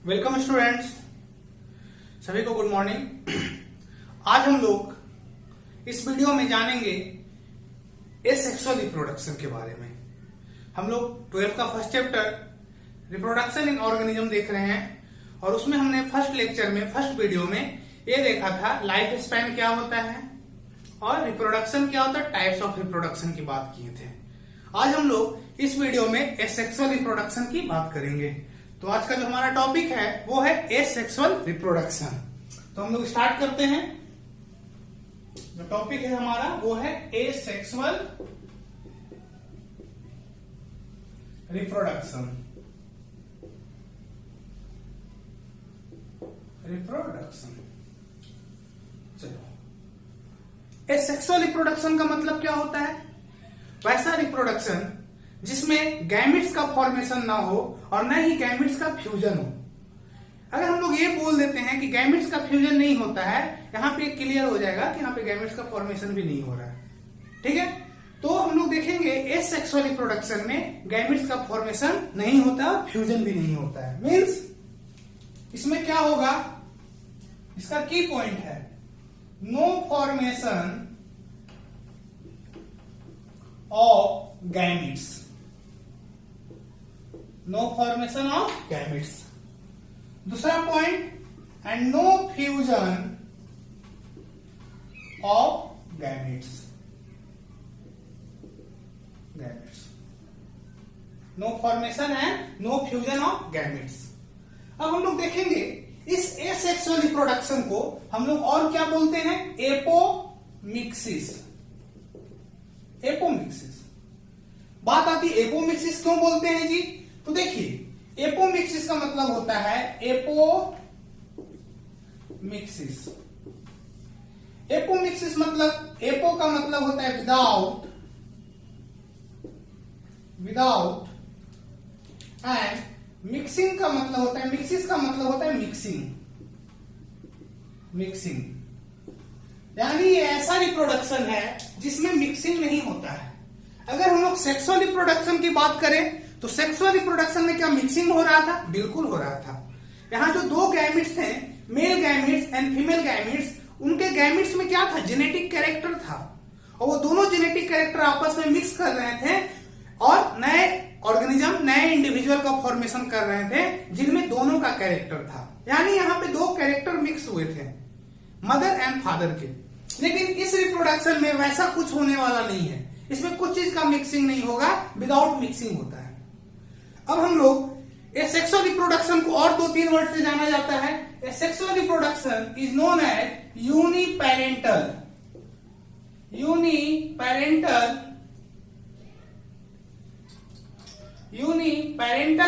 Welcome students, सभी को good morning. आज हम लोग इस वीडियो में जानेंगे एसेक्सुअल रिप्रोडक्शन के बारे में। हम लोग 12th का first chapter reproduction in organism देख रहे हैं और उसमें हमने फर्स्ट लेक्चर में फर्स्ट वीडियो में ये देखा था लाइफ स्पैन क्या होता है और रिप्रोडक्शन क्या होता है, टाइप्स ऑफ रिप्रोडक्शन की बात किए थे। आज हम लोग इस वीडियो में एसेक्सुअल रिप्रोडक्शन की बात करेंगे। तो आज का जो हमारा टॉपिक है वो है एसेक्सुअल रिप्रोडक्शन। तो हम लोग स्टार्ट करते हैं। जो टॉपिक है हमारा वो है एसेक्सुअल रिप्रोडक्शन। चलो, एसेक्सुअल रिप्रोडक्शन का मतलब क्या होता है? वैसा रिप्रोडक्शन जिसमें गैमेट्स का फॉर्मेशन ना हो और न ही गैमेट्स का फ्यूजन हो। अगर हम लोग ये बोल देते हैं कि गैमेट्स का फ्यूजन नहीं होता है, यहां पे क्लियर हो जाएगा कि यहां पे गैमेट्स का फॉर्मेशन भी नहीं हो रहा है। ठीक है, तो हम लोग देखेंगे एसेक्सुअल रिप्रोडक्शन में गैमेट्स का फॉर्मेशन नहीं होता, फ्यूजन भी नहीं होता है। मीन्स इसमें क्या होगा, इसका की पॉइंट है no formation of gametes. No formation of gametes. दूसरा point, and no fusion of gametes. No formation and no fusion of gametes. अब हम लोग देखेंगे इस एसेक्सुअल रिप्रोडक्शन को हम लोग और क्या बोलते हैं? एपोमिक्सिस। एपोमिक्सिस बात आती है, एपोमिक्सिस क्यों बोलते हैं जी? तो देखिए, एपोमिक्सिस का मतलब होता है एपोमिक्सिस। एपोमिक्सिस मतलब एपो का मतलब होता है विदाउट, एंड मिक्सिंग का मतलब होता है, मिक्सिस का मतलब होता है मिक्सिंग। यानी ये ऐसा रिप्रोडक्शन है जिसमें मिक्सिंग नहीं होता है। अगर हम लोग सेक्सुअल रिप्रोडक्शन की बात करें तो सेक्सुअल रिप्रोडक्शन में क्या मिक्सिंग हो रहा था? बिल्कुल हो रहा था। यहां जो दो गैमेट्स थे, male gametes and female gametes, उनके गैमेट्स में क्या था? जेनेटिक कैरेक्टर था और वो दोनों जेनेटिक कैरेक्टर आपस में मिक्स कर रहे थे और नए ऑर्गेनिज्म, नए इंडिविजुअल का फॉर्मेशन कर रहे थे जिनमें दोनों का कैरेक्टर था। यानी यहां पे दो कैरेक्टर मिक्स हुए थे, मदर एंड फादर के। लेकिन इस रिप्रोडक्शन में वैसा कुछ होने वाला नहीं है। इसमें कुछ चीज का मिक्सिंग नहीं होगा, विदाउट मिक्सिंग होता है। अब हम लोग एसेक्सुअल रिप्रोडक्शन को और 2-3 वर्ड से जाना जाता है। Asexual reproduction is known as uniparental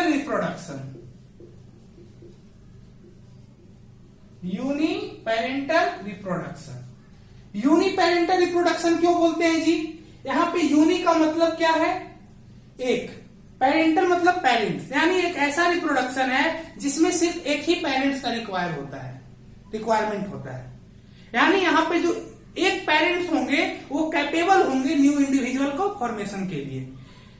reproduction. Uniparental reproduction क्यों बोलते हैं जी? यहां पे यूनि का मतलब क्या है? एक। पेरेंटल मतलब पेरेंट्स, यानी एक ऐसा रिप्रोडक्शन है जिसमें सिर्फ एक ही पेरेंट्स का रिक्वायरमेंट होता है। यानी यहां पे जो एक पेरेंट्स होंगे वो कैपेबल होंगे न्यू इंडिविजुअल को फॉर्मेशन के लिए।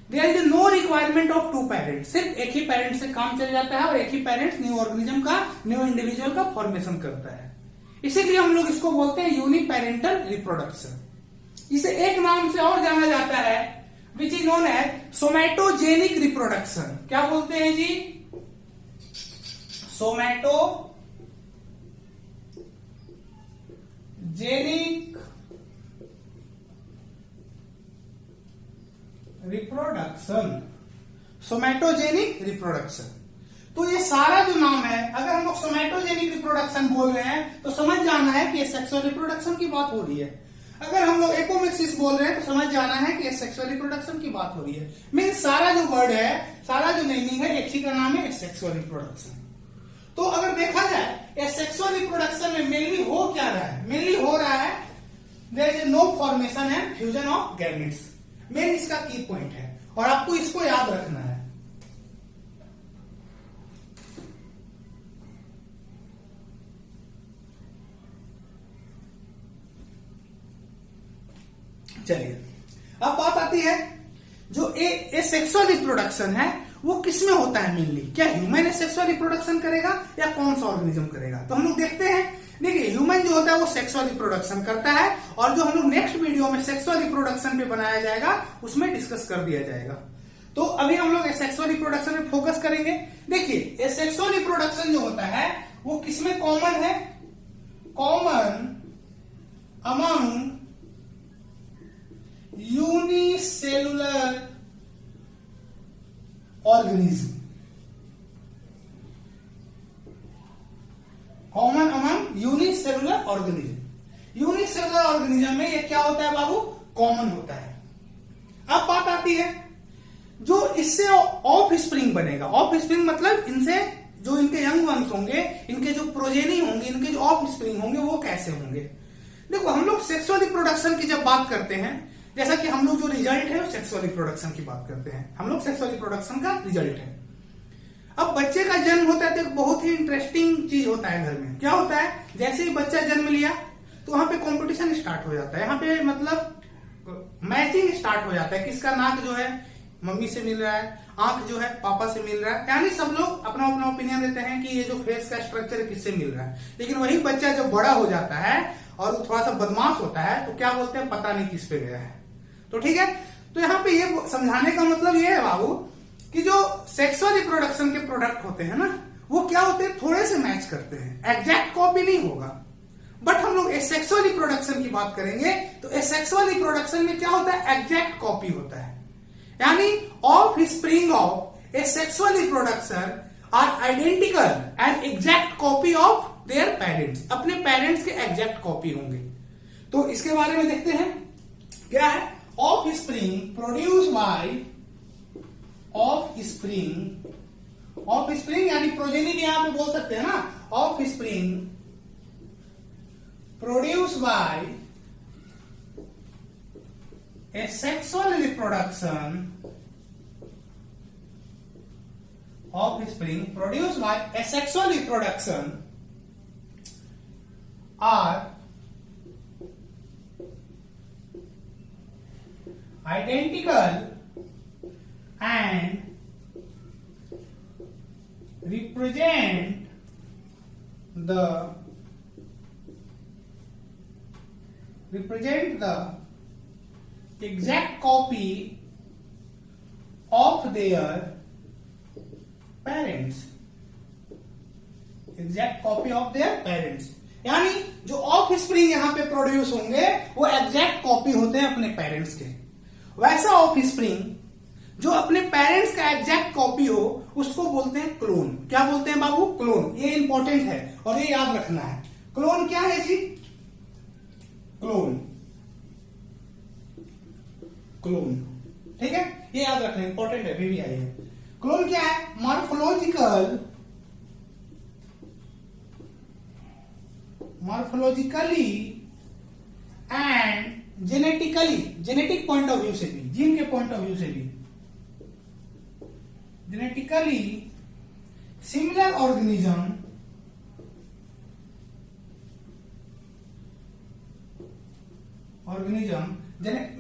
There is no requirement of 2 parents. सिर्फ एक ही पेरेंट्स से काम चल जाता है और एक ही पेरेंट्स न्यू ऑर्गेनिज्म का, न्यू इंडिविजुअल का फॉर्मेशन करता है। इसीलिए हम लोग इसको बोलते हैं यूनिपेरेंटल रिप्रोडक्शन। इसे एक नाम से और जाना जाता है which is known as somatogenic reproduction. क्या बोलते हैं जी? Somatogenic reproduction. तो ये सारा जो नाम है, अगर हम लोग सोमैटोजेनिक रिप्रोडक्शन बोल रहे हैं तो समझ जाना है कि सेक्सुअल रिप्रोडक्शन की बात हो रही है। अगर हम लोग एपोमिक्सिस बोल रहे हैं तो समझ जाना है कि सेक्सुअल रिप्रोडक्शन की बात हो रही है। मीन्स सारा जो वर्ड है, सारा जो मीनिंग है, एक ही का नाम है सेक्सुअल रिप्रोडक्शन। तो अगर देखा जाए सेक्सुअल रिप्रोडक्शन में मेनली हो क्या रहा है? मेनली हो रहा है there is no formation and fusion of gametes. Main इसका की पॉइंट है और आपको इसको याद रखना है। चलिए, अब बात आती है जो ए सेक्सुअल रिप्रोडक्शन है वो किसमें होता है मेनली, क्या ह्यूमन सेक्सुअल रिप्रोडक्शन करेगा या कौन सा ऑर्गेनिज्म करेगा? तो हम लोग देखते हैं। देखिए ह्यूमन जो होता है वो सेक्सुअल रिप्रोडक्शन करता है, और जो हम लोग नेक्स्ट वीडियो में सेक्सुअल रिप्रोडक्शन पे बनाया जाएगा उसमें डिस्कस कर दिया जाएगा। तो अभी हम लोग सेक्सुअल रिप्रोडक्शन में फोकस करेंगे। देखिए सेक्सुअल रिप्रोडक्शन जो होता है वो किसमें कॉमन है? Common among unicellular organism. Common among unicellular organism. Unicellular organism में ये क्या होता है बाबू? कॉमन होता है। अब बात आती है जो इससे ऑफ स्प्रिंग बनेगा। ऑफ स्प्रिंग मतलब इनसे जो इनके यंग वंश होंगे, इनके जो प्रोजेनी होंगे, इनके जो ऑफ स्प्रिंग होंगे वो कैसे होंगे? देखो हम लोग सेक्सुअल रिप्रोडक्शन की जब बात करते हैं, जैसा कि हम लोग जो रिजल्ट है वो सेक्सुअल रिप्रोडक्शन की बात करते हैं, हम लोग सेक्सुअल रिप्रोडक्शन का रिजल्ट है। अब बच्चे का जन्म होता है तो एक बहुत ही इंटरेस्टिंग चीज होता है घर में। क्या होता है? जैसे ही बच्चा जन्म लिया तो वहां पे कंपटीशन स्टार्ट हो जाता है। यहाँ पे मतलब मैचिंग स्टार्ट हो जाता है, किसका नाक जो है मम्मी से मिल रहा है, आंख जो है पापा से मिल रहा है, यानी सब लोग अपना अपना ओपिनियन देते हैं कि ये जो फेस का स्ट्रक्चर किससे मिल रहा है। लेकिन वही बच्चा जब बड़ा हो जाता है और थोड़ा सा बदमाश होता है तो क्या बोलते हैं? पता नहीं किस पे गया है। तो ठीक है, तो यहाँ पे ये समझाने का मतलब ये है बाबू कि जो सेक्सुअल रिप्रोडक्शन के प्रोडक्ट होते हैं ना, वो क्या होते हैं? थोड़े से मैच करते हैं, एग्जैक्ट कॉपी नहीं होगा। बट हम लोग एसेक्सुअल रिप्रोडक्शन की बात करेंगे तो एसेक्सुअल रिप्रोडक्शन में क्या होता है? एग्जैक्ट कॉपी होता है, यानी offspring of asexual reproduction are identical and exact copy of their parents. अपने पेरेंट्स के एग्जैक्ट कॉपी होंगे। तो इसके बारे में देखते हैं क्या है। Offspring produce by, offspring यानी प्रोजेनी भी यहां पे बोल सकते हैं ना। Offspring produce by asexual reproduction, offspring produced by asexual reproduction are identical and represent the exact copy of their parents, exact copy of their parents. यानी जो ऑफ स्प्रिंग यहां पे प्रोड्यूस होंगे वो एग्जैक्ट कॉपी होते हैं अपने parents के। वैसा ऑफ स्प्रिंग जो अपने पेरेंट्स का एग्जैक्ट कॉपी हो उसको बोलते हैं क्लोन। क्या बोलते हैं बाबू? क्लोन। ये इंपॉर्टेंट है और ये याद रखना है। क्लोन क्या है जी? क्लोन, क्लोन, ठीक है, ये याद रखना इंपॉर्टेंट है, भी आई है। क्लोन क्या है? Morphologically and genetically, genetic point of view से भी, जीन के पॉइंट ऑफ व्यू से भी, genetically similar organism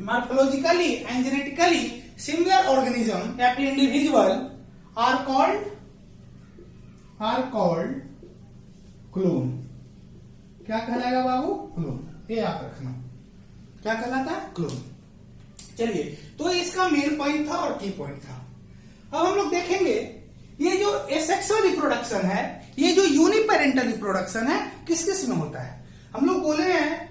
morphologically and genetically similar organism या फिर इंडिविजुअल आर कॉल्ड क्लोन। क्या कहलाएगा बाबू? क्लोन। ये याद रखना, क्या कहलाता है? क्लोन। चलिए, तो इसका मेन पॉइंट था और की पॉइंट था। अब हम लोग देखेंगे ये जो एसेक्सुअल रिप्रोडक्शन है, ये जो यूनिपेरेंटल रिप्रोडक्शन है, किस किस में होता है? हम लोग बोले हैं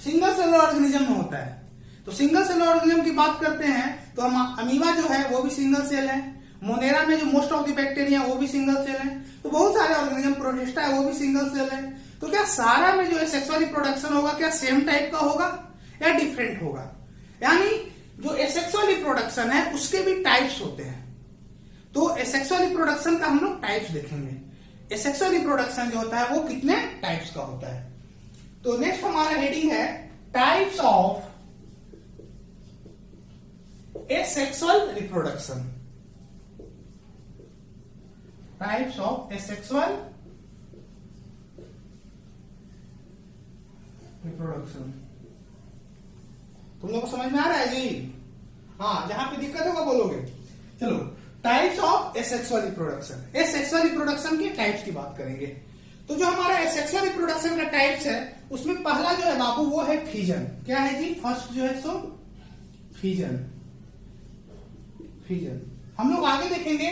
सिंगल सेलुलर ऑर्गेनिज्म में होता है। तो सिंगल सेल ऑर्गेनिज्म की बात करते हैं तो हम अमीबा जो है वो भी सिंगल सेल है, मोनेरा में जो मोस्ट ऑफ द बैक्टीरिया वो भी सिंगल सेल है, तो बहुत सारे ऑर्गेनिज्म, प्रोटिस्टा है वो भी सिंगल सेल है। तो क्या सारा में जो एसेक्सुअल रिप्रोडक्शन होगा क्या सेम टाइप का होगा या डिफरेंट होगा? यानी जो एसेक्सुअल रिप्रोडक्शन है उसके भी टाइप्स होते हैं। तो एसेक्सुअल रिप्रोडक्शन का हम लोग टाइप्स देखेंगे। एसेक्सुअल रिप्रोडक्शन जो होता है वो कितने टाइप्स का होता है। तो नेक्स्ट हमारा हेडिंग है types of asexual reproduction, types of asexual reproduction। तुम लोग को समझ में आ रहा है जी? हाँ, जहां पे दिक्कत होगा बोलोगे। चलो types of asexual reproduction, asexual reproduction के टाइप्स की बात करेंगे। तो जो हमारा एसेक्सुअल रिप्रोडक्शन का टाइप्स है उसमें पहला जो है बाबू वो है फिजन। क्या है जी? फर्स्ट जो है सो फिजन। फिजन हम लोग आगे देखेंगे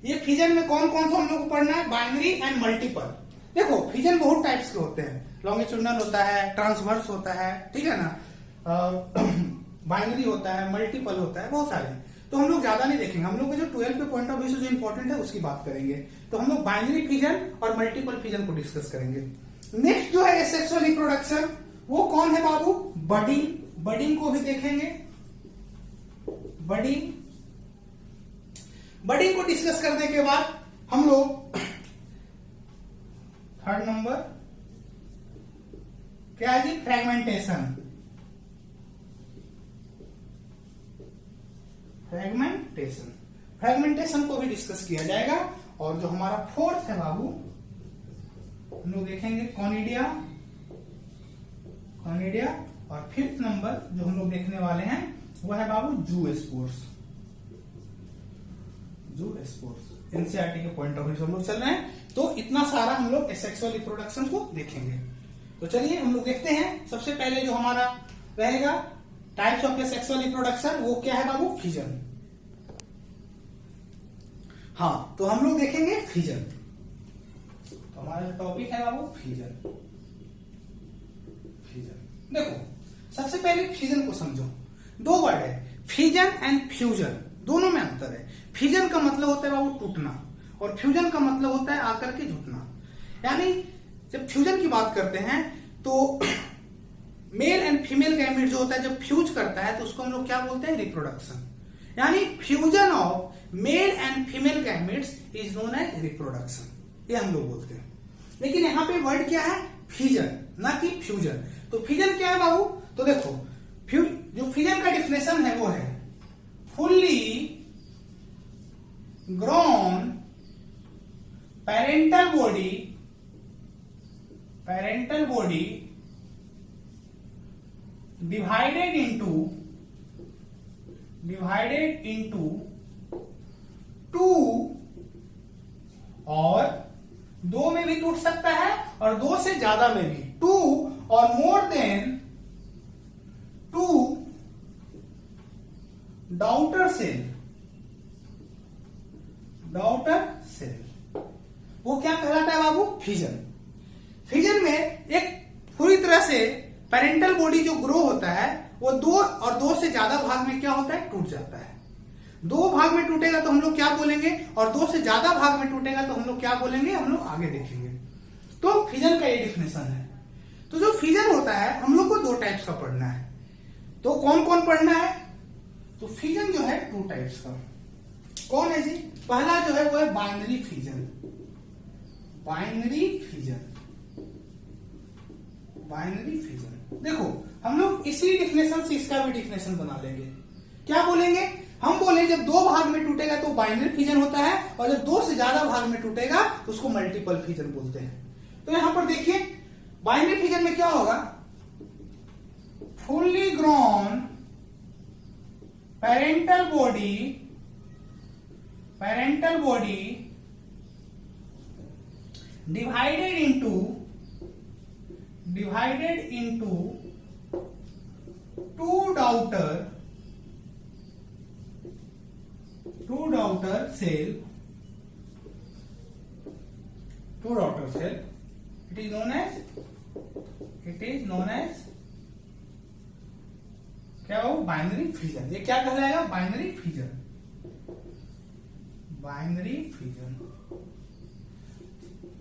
ये फिजन में कौन कौन सा हम लोग को पढ़ना है, बाइनरी एंड मल्टीपल। देखो फिजन बहुत टाइप्स के होते हैं, लॉन्गिट्यूडनल होता है, ट्रांसवर्स होता है, ठीक है ना, बाइनरी होता है, मल्टीपल होता है, बहुत सारे। तो हम लोग ज्यादा नहीं देखेंगे, हम लोग जो 12 के पॉइंट ऑफ व्यू से जो इंपॉर्टेंट है उसकी बात करेंगे। तो हम लोग बाइनरी फिजन और मल्टीपल फिजन को डिस्कस करेंगे। नेक्स्ट जो है सेक्सुअल रिप्रोडक्शन, वो कौन है बाबू? बडिंग। बडिंग को भी देखेंगे। बडिंग को डिस्कस करने के बाद हम लोग थर्ड नंबर क्या है जी? फ्रेगमेंटेशन। फ्रेगमेंटेशन को भी डिस्कस किया जाएगा। और जो हमारा फोर्थ है बाबू, हम लोग देखेंगे कॉनिडिया। और फिफ्थ नंबर जो हम लोग देखने वाले हैं वो है बाबू जूस्पोर्स। एनसीईआरटी के पॉइंट ऑफ व्यू से हम लोग चल रहे हैं। तो इतना सारा हम लोग सेक्सुअल रिप्रोडक्शन को देखेंगे। तो चलिए हम लोग देखते हैं। सबसे पहले जो हमारा रहेगा टाइप्स ऑफ सेक्सुअल रिप्रोडक्शन, वो क्या है बाबू? फिजन। हाँ, तो हम लोग देखेंगे फिजन। तो हमारा टॉपिक है बाबू फिजन। देखो सबसे पहले फिजन को समझो। दो वर्ड है, फिजन एंड फ्यूजन, दोनों में अंतर है। फिजन का मतलब होता है बाबू टूटना, और फ्यूजन का मतलब होता है आकर के जुटना। यानी जब फ्यूजन की बात करते हैं तो मेल एंड फीमेल गैमेट जो होता है जब फ्यूज करता है तो उसको हम लोग क्या बोलते हैं? रिप्रोडक्शन। यानी fusion of male and female gametes is known as reproduction, ये हम लोग बोलते हैं। लेकिन यहां पे वर्ड क्या है? फिजन, ना कि फ्यूजन। तो फिजन क्या है बाबू? तो देखो जो फिजन का डिफिनेशन है वो है fully grown parental body divided into two, और दो में भी टूट सकता है और दो से ज्यादा में भी, टू और more than two daughter cell. वो क्या कहलाता है बाबू? फिजन। फिजन में एक पूरी तरह से पेरेंटल बॉडी जो ग्रो होता है वो दो से ज्यादा भाग में क्या होता है? टूट जाता है। दो भाग में टूटेगा तो हम लोग क्या बोलेंगे, और दो से ज्यादा भाग में टूटेगा तो हम लोग क्या बोलेंगे, हम लोग आगे देखेंगे। तो फिजन का ये डिफिनेशन है। तो जो फिजन होता है हम लोग को दो टाइप्स का पढ़ना है। तो कौन कौन पढ़ना है? तो फिजन जो है टू टाइप्स का। कौन है जी? पहला जो है वो है बाइनरी फिजन। देखो हम लोग इसी डिफिनेशन से इसका भी डिफिनेशन बना लेंगे। क्या बोलेंगे? हम बोले जब दो भाग में टूटेगा तो बाइनरी फिजन होता है, और जब दो से ज्यादा भाग में टूटेगा तो उसको मल्टीपल फिजन बोलते हैं। तो यहां पर देखिए बाइनरी फिजन में क्या होगा? Fully grown parental body divided into two daughter cell. It is known as क्या हो? Binary fission. ये क्या कहलाएगा? Binary fission.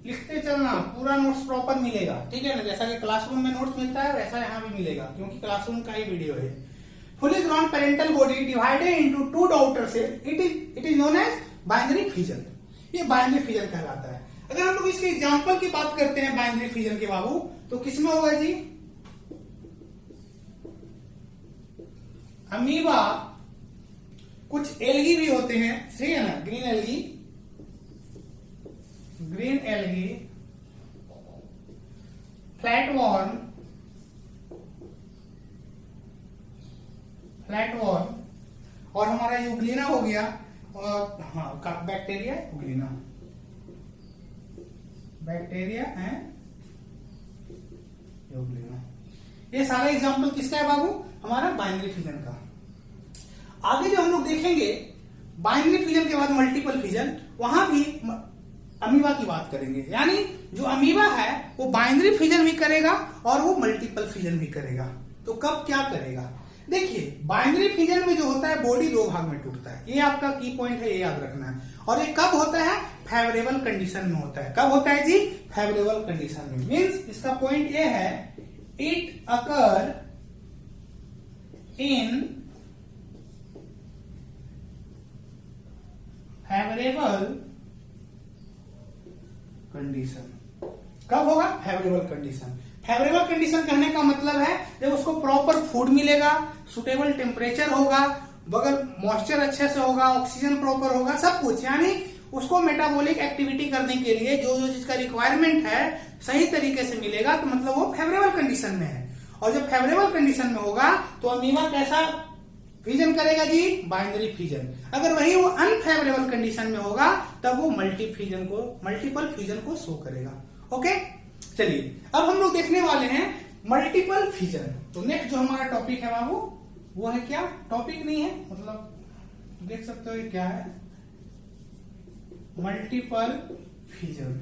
लिखते चलना, पूरा नोट्स प्रॉपर मिलेगा, ठीक है ना? जैसा कि क्लासरूम में नोट्स मिलता है वैसा यहां भी मिलेगा, क्योंकि क्लासरूम का ही वीडियो है। Fully grown parental body divided into two daughter cell, it is known as binary fission. ये बाइनरी फिजन कहलाता है। अगर हम लोग इसके एग्जांपल की बात करते हैं बाइनरी फिजन के बाबू, तो किसमें होगा जी? अमीबा, कुछ एल्गी भी होते हैं, सही है ना? ग्रीन एल्गी, फ्लैटवर्म, और हमारा यूग्लिना हो गया। और हाँ bacteria Euglena, bacteria and Euglena. ये सारा एग्जांपल किसका है बाबू? हमारा बाइनरी फिजन का। आगे जो हम लोग देखेंगे बाइनरी फिजन के बाद मल्टीपल फिजन, वहां भी अमीबा की बात करेंगे। यानी जो अमीबा है वो बाइनरी फिजन भी करेगा और वो मल्टीपल फिजन भी करेगा। तो कब क्या करेगा? देखिए बाइनरी फिजन में जो होता है बॉडी दो भाग में टूटता है, ये आपका की पॉइंट है, ये याद रखना है। और ये कब होता है? फेवरेबल कंडीशन में होता है। कब होता है जी? फेवरेबल कंडीशन में। मीन्स इसका पॉइंट ये है, it occur in favourable condition. कब होगा? Favourable condition. फेवरेबल कंडीशन कहने का मतलब है जब उसको प्रॉपर फूड मिलेगा, सुटेबल टेम्परेचर होगा, बगल मॉइस्चर अच्छे से होगा, ऑक्सीजन प्रॉपर होगा, सब कुछ। यानी उसको मेटाबॉलिक एक्टिविटी करने के लिए जो जो चीज का रिक्वायरमेंट है सही तरीके से मिलेगा, तो मतलब वो फेवरेबल कंडीशन में है। और जब फेवरेबल कंडीशन में होगा तो अमीबा कैसा फिजन करेगा जी? Binary fission. अगर वही वो अनफेवरेबल कंडीशन में होगा तब वो मल्टीपल फिजन को शो करेगा। ओके, चलिए अब हम लोग देखने वाले हैं मल्टीपल फिजन। तो नेक्स्ट जो हमारा टॉपिक है बाबू वो है क्या? टॉपिक नहीं है, मतलब देख सकते हो ये क्या है, मल्टीपल फिजन।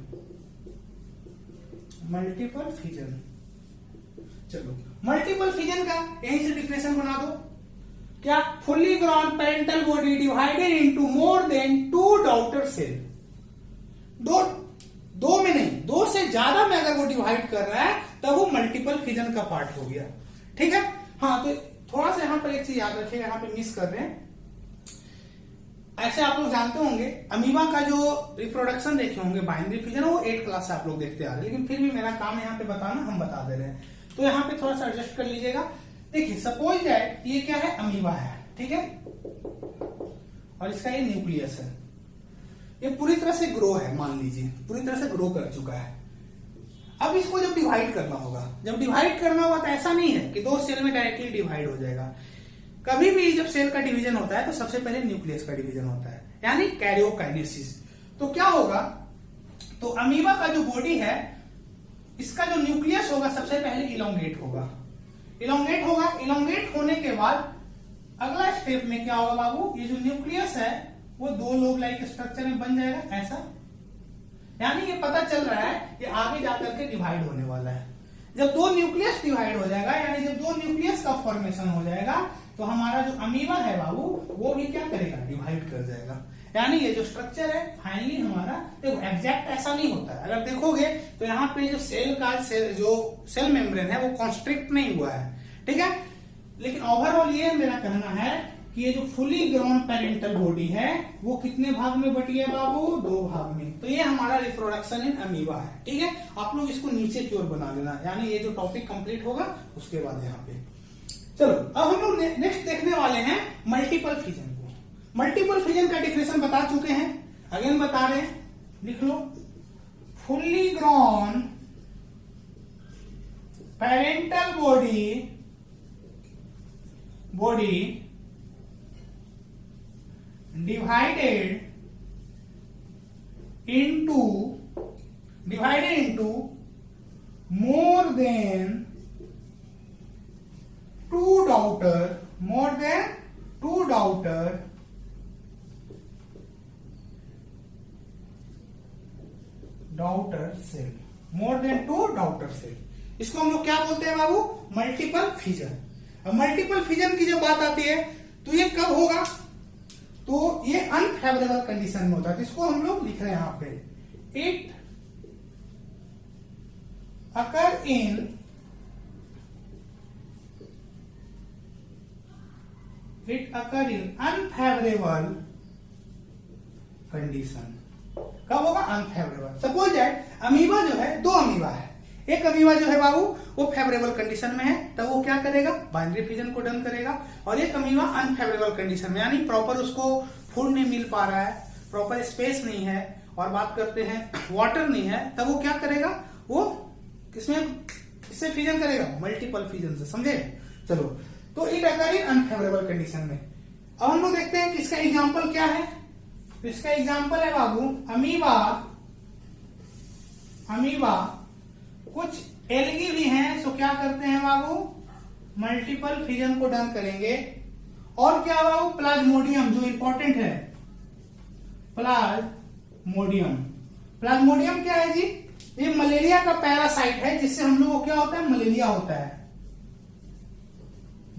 मल्टीपल फिजन, चलो मल्टीपल फिजन का यहीं से डिफिनेशन बना दो। क्या? Fully grown parental body divided into more than 2 daughter cell. दो में नहीं, 2 से ज्यादा में अगर वो डिवाइड कर रहा है तब वो मल्टीपल फिजन का पार्ट हो गया। ठीक है, हाँ। तो थोड़ा सा यहां पर एक चीज याद रखिएगा, यहां पे मिस कर रहे हैं। ऐसे आप लोग जानते होंगे अमीबा का जो रिप्रोडक्शन देखे होंगे बाइनरी फिजन, वो 8 क्लास से आप लोग देखते आ रहे हैं, लेकिन फिर भी मेरा काम यहाँ पे बताना, हम बता दे रहे हैं। तो यहाँ पे थोड़ा सा एडजस्ट कर लीजिएगा। देखिए सपोज दैट ये क्या है? अमीबा है, ठीक है, और इसका ये न्यूक्लियस है। ये पूरी तरह से ग्रो है, मान लीजिए पूरी तरह से ग्रो कर चुका है। अब इसको जब डिवाइड करना होगा, जब डिवाइड करना होगा तो ऐसा नहीं है कि 2 सेल में डायरेक्टली डिवाइड हो जाएगा। कभी भी जब सेल का डिवीजन होता है तो सबसे पहले न्यूक्लियस का डिवीजन होता है, यानी कैरियोकाइनेसिस। तो क्या होगा? तो अमीबा का जो बॉडी है, इसका जो न्यूक्लियस होगा सबसे पहले इलोंगेट होगा। इलोंगेट होने के बाद अगला स्टेप में क्या होगा बाबू? ये जो न्यूक्लियस है वो 2 लोब लाइक स्ट्रक्चर में बन जाएगा, ऐसा। यानी ये पता चल रहा है कि आगे जाकर के डिवाइड होने वाला है। जब 2 न्यूक्लियस डिवाइड हो जाएगा, यानी जब 2 न्यूक्लियस का फॉर्मेशन हो जाएगा, तो हमारा जो अमीबा है बाबू वो भी क्या करेगा? डिवाइड कर जाएगा। यानी ये जो स्ट्रक्चर है फाइनली हमारा, देखो एग्जैक्ट ऐसा नहीं होता है। अगर देखोगे तो यहाँ पे जो सेल मेम्ब्रेन है वो कॉन्स्ट्रिक्ट नहीं हुआ है, ठीक है। लेकिन ओवरऑल ये मेरा कहना है कि ये जो फुली ग्रोन पेरेंटल बॉडी है वो कितने भाग में बटी है बाबू? 2 भाग में। तो ये हमारा रिप्रोडक्शन इन अमीबा है, ठीक है। आप लोग इसको नीचे की ओर बना लेना, यानी ये जो टॉपिक कंप्लीट होगा उसके बाद यहाँ पे। चलो अब हम लोग नेक्स्ट देखने वाले हैं मल्टीपल फिजन को। मल्टीपल फिजन का डिफिनेशन बता चुके हैं, अगेन बता रहे हैं, लिख लो। Fully grown parental body divided into more than 2 daughter cell, more than 2 daughter cell। इसको हम लोग क्या बोलते हैं बाबू? Multiple fission. अब मल्टीपल फिजन की जब बात आती है तो ये कब होगा? तो ये अनफेवरेबल कंडीशन में होता है। इसको हम लोग लिख रहे हैं यहां पे, it occur in unfavourable condition. कब होगा? अनफेवरेबल। सपोज दैट अमीबा जो है, 2 अमीबा है। एक अमीबा जो है बाबू वो फेवरेबल कंडीशन में है, तब वो क्या करेगा? बाइनरी फिजन को डन करेगा। और एक अमीबा अनफेवरेबल कंडीशन में, यानी प्रॉपर उसको फूड नहीं मिल पा रहा है, प्रॉपर स्पेस नहीं है, और बात करते हैं वाटर नहीं है, तब वो क्या करेगा? वो किससे फिजन करेगा? मल्टीपल फिजन से, समझे? चलो, तो it occur in unfavourable condition में। अब हम लोग देखते हैं कि इसका एग्जाम्पल क्या है। तो इसका एग्जांपल है बाबू अमीबा। अमीबा कुछ एल्गी भी हैं, सो क्या करते हैं बाबू, मल्टीपल फिजन को डन करेंगे। और क्या बाबू, प्लाज्मोडियम जो इंपॉर्टेंट है, प्लाज्मोडियम। प्लाज्मोडियम क्या है जी, ये मलेरिया का पैरासाइट है, जिससे हम लोगों को क्या होता है, मलेरिया होता है,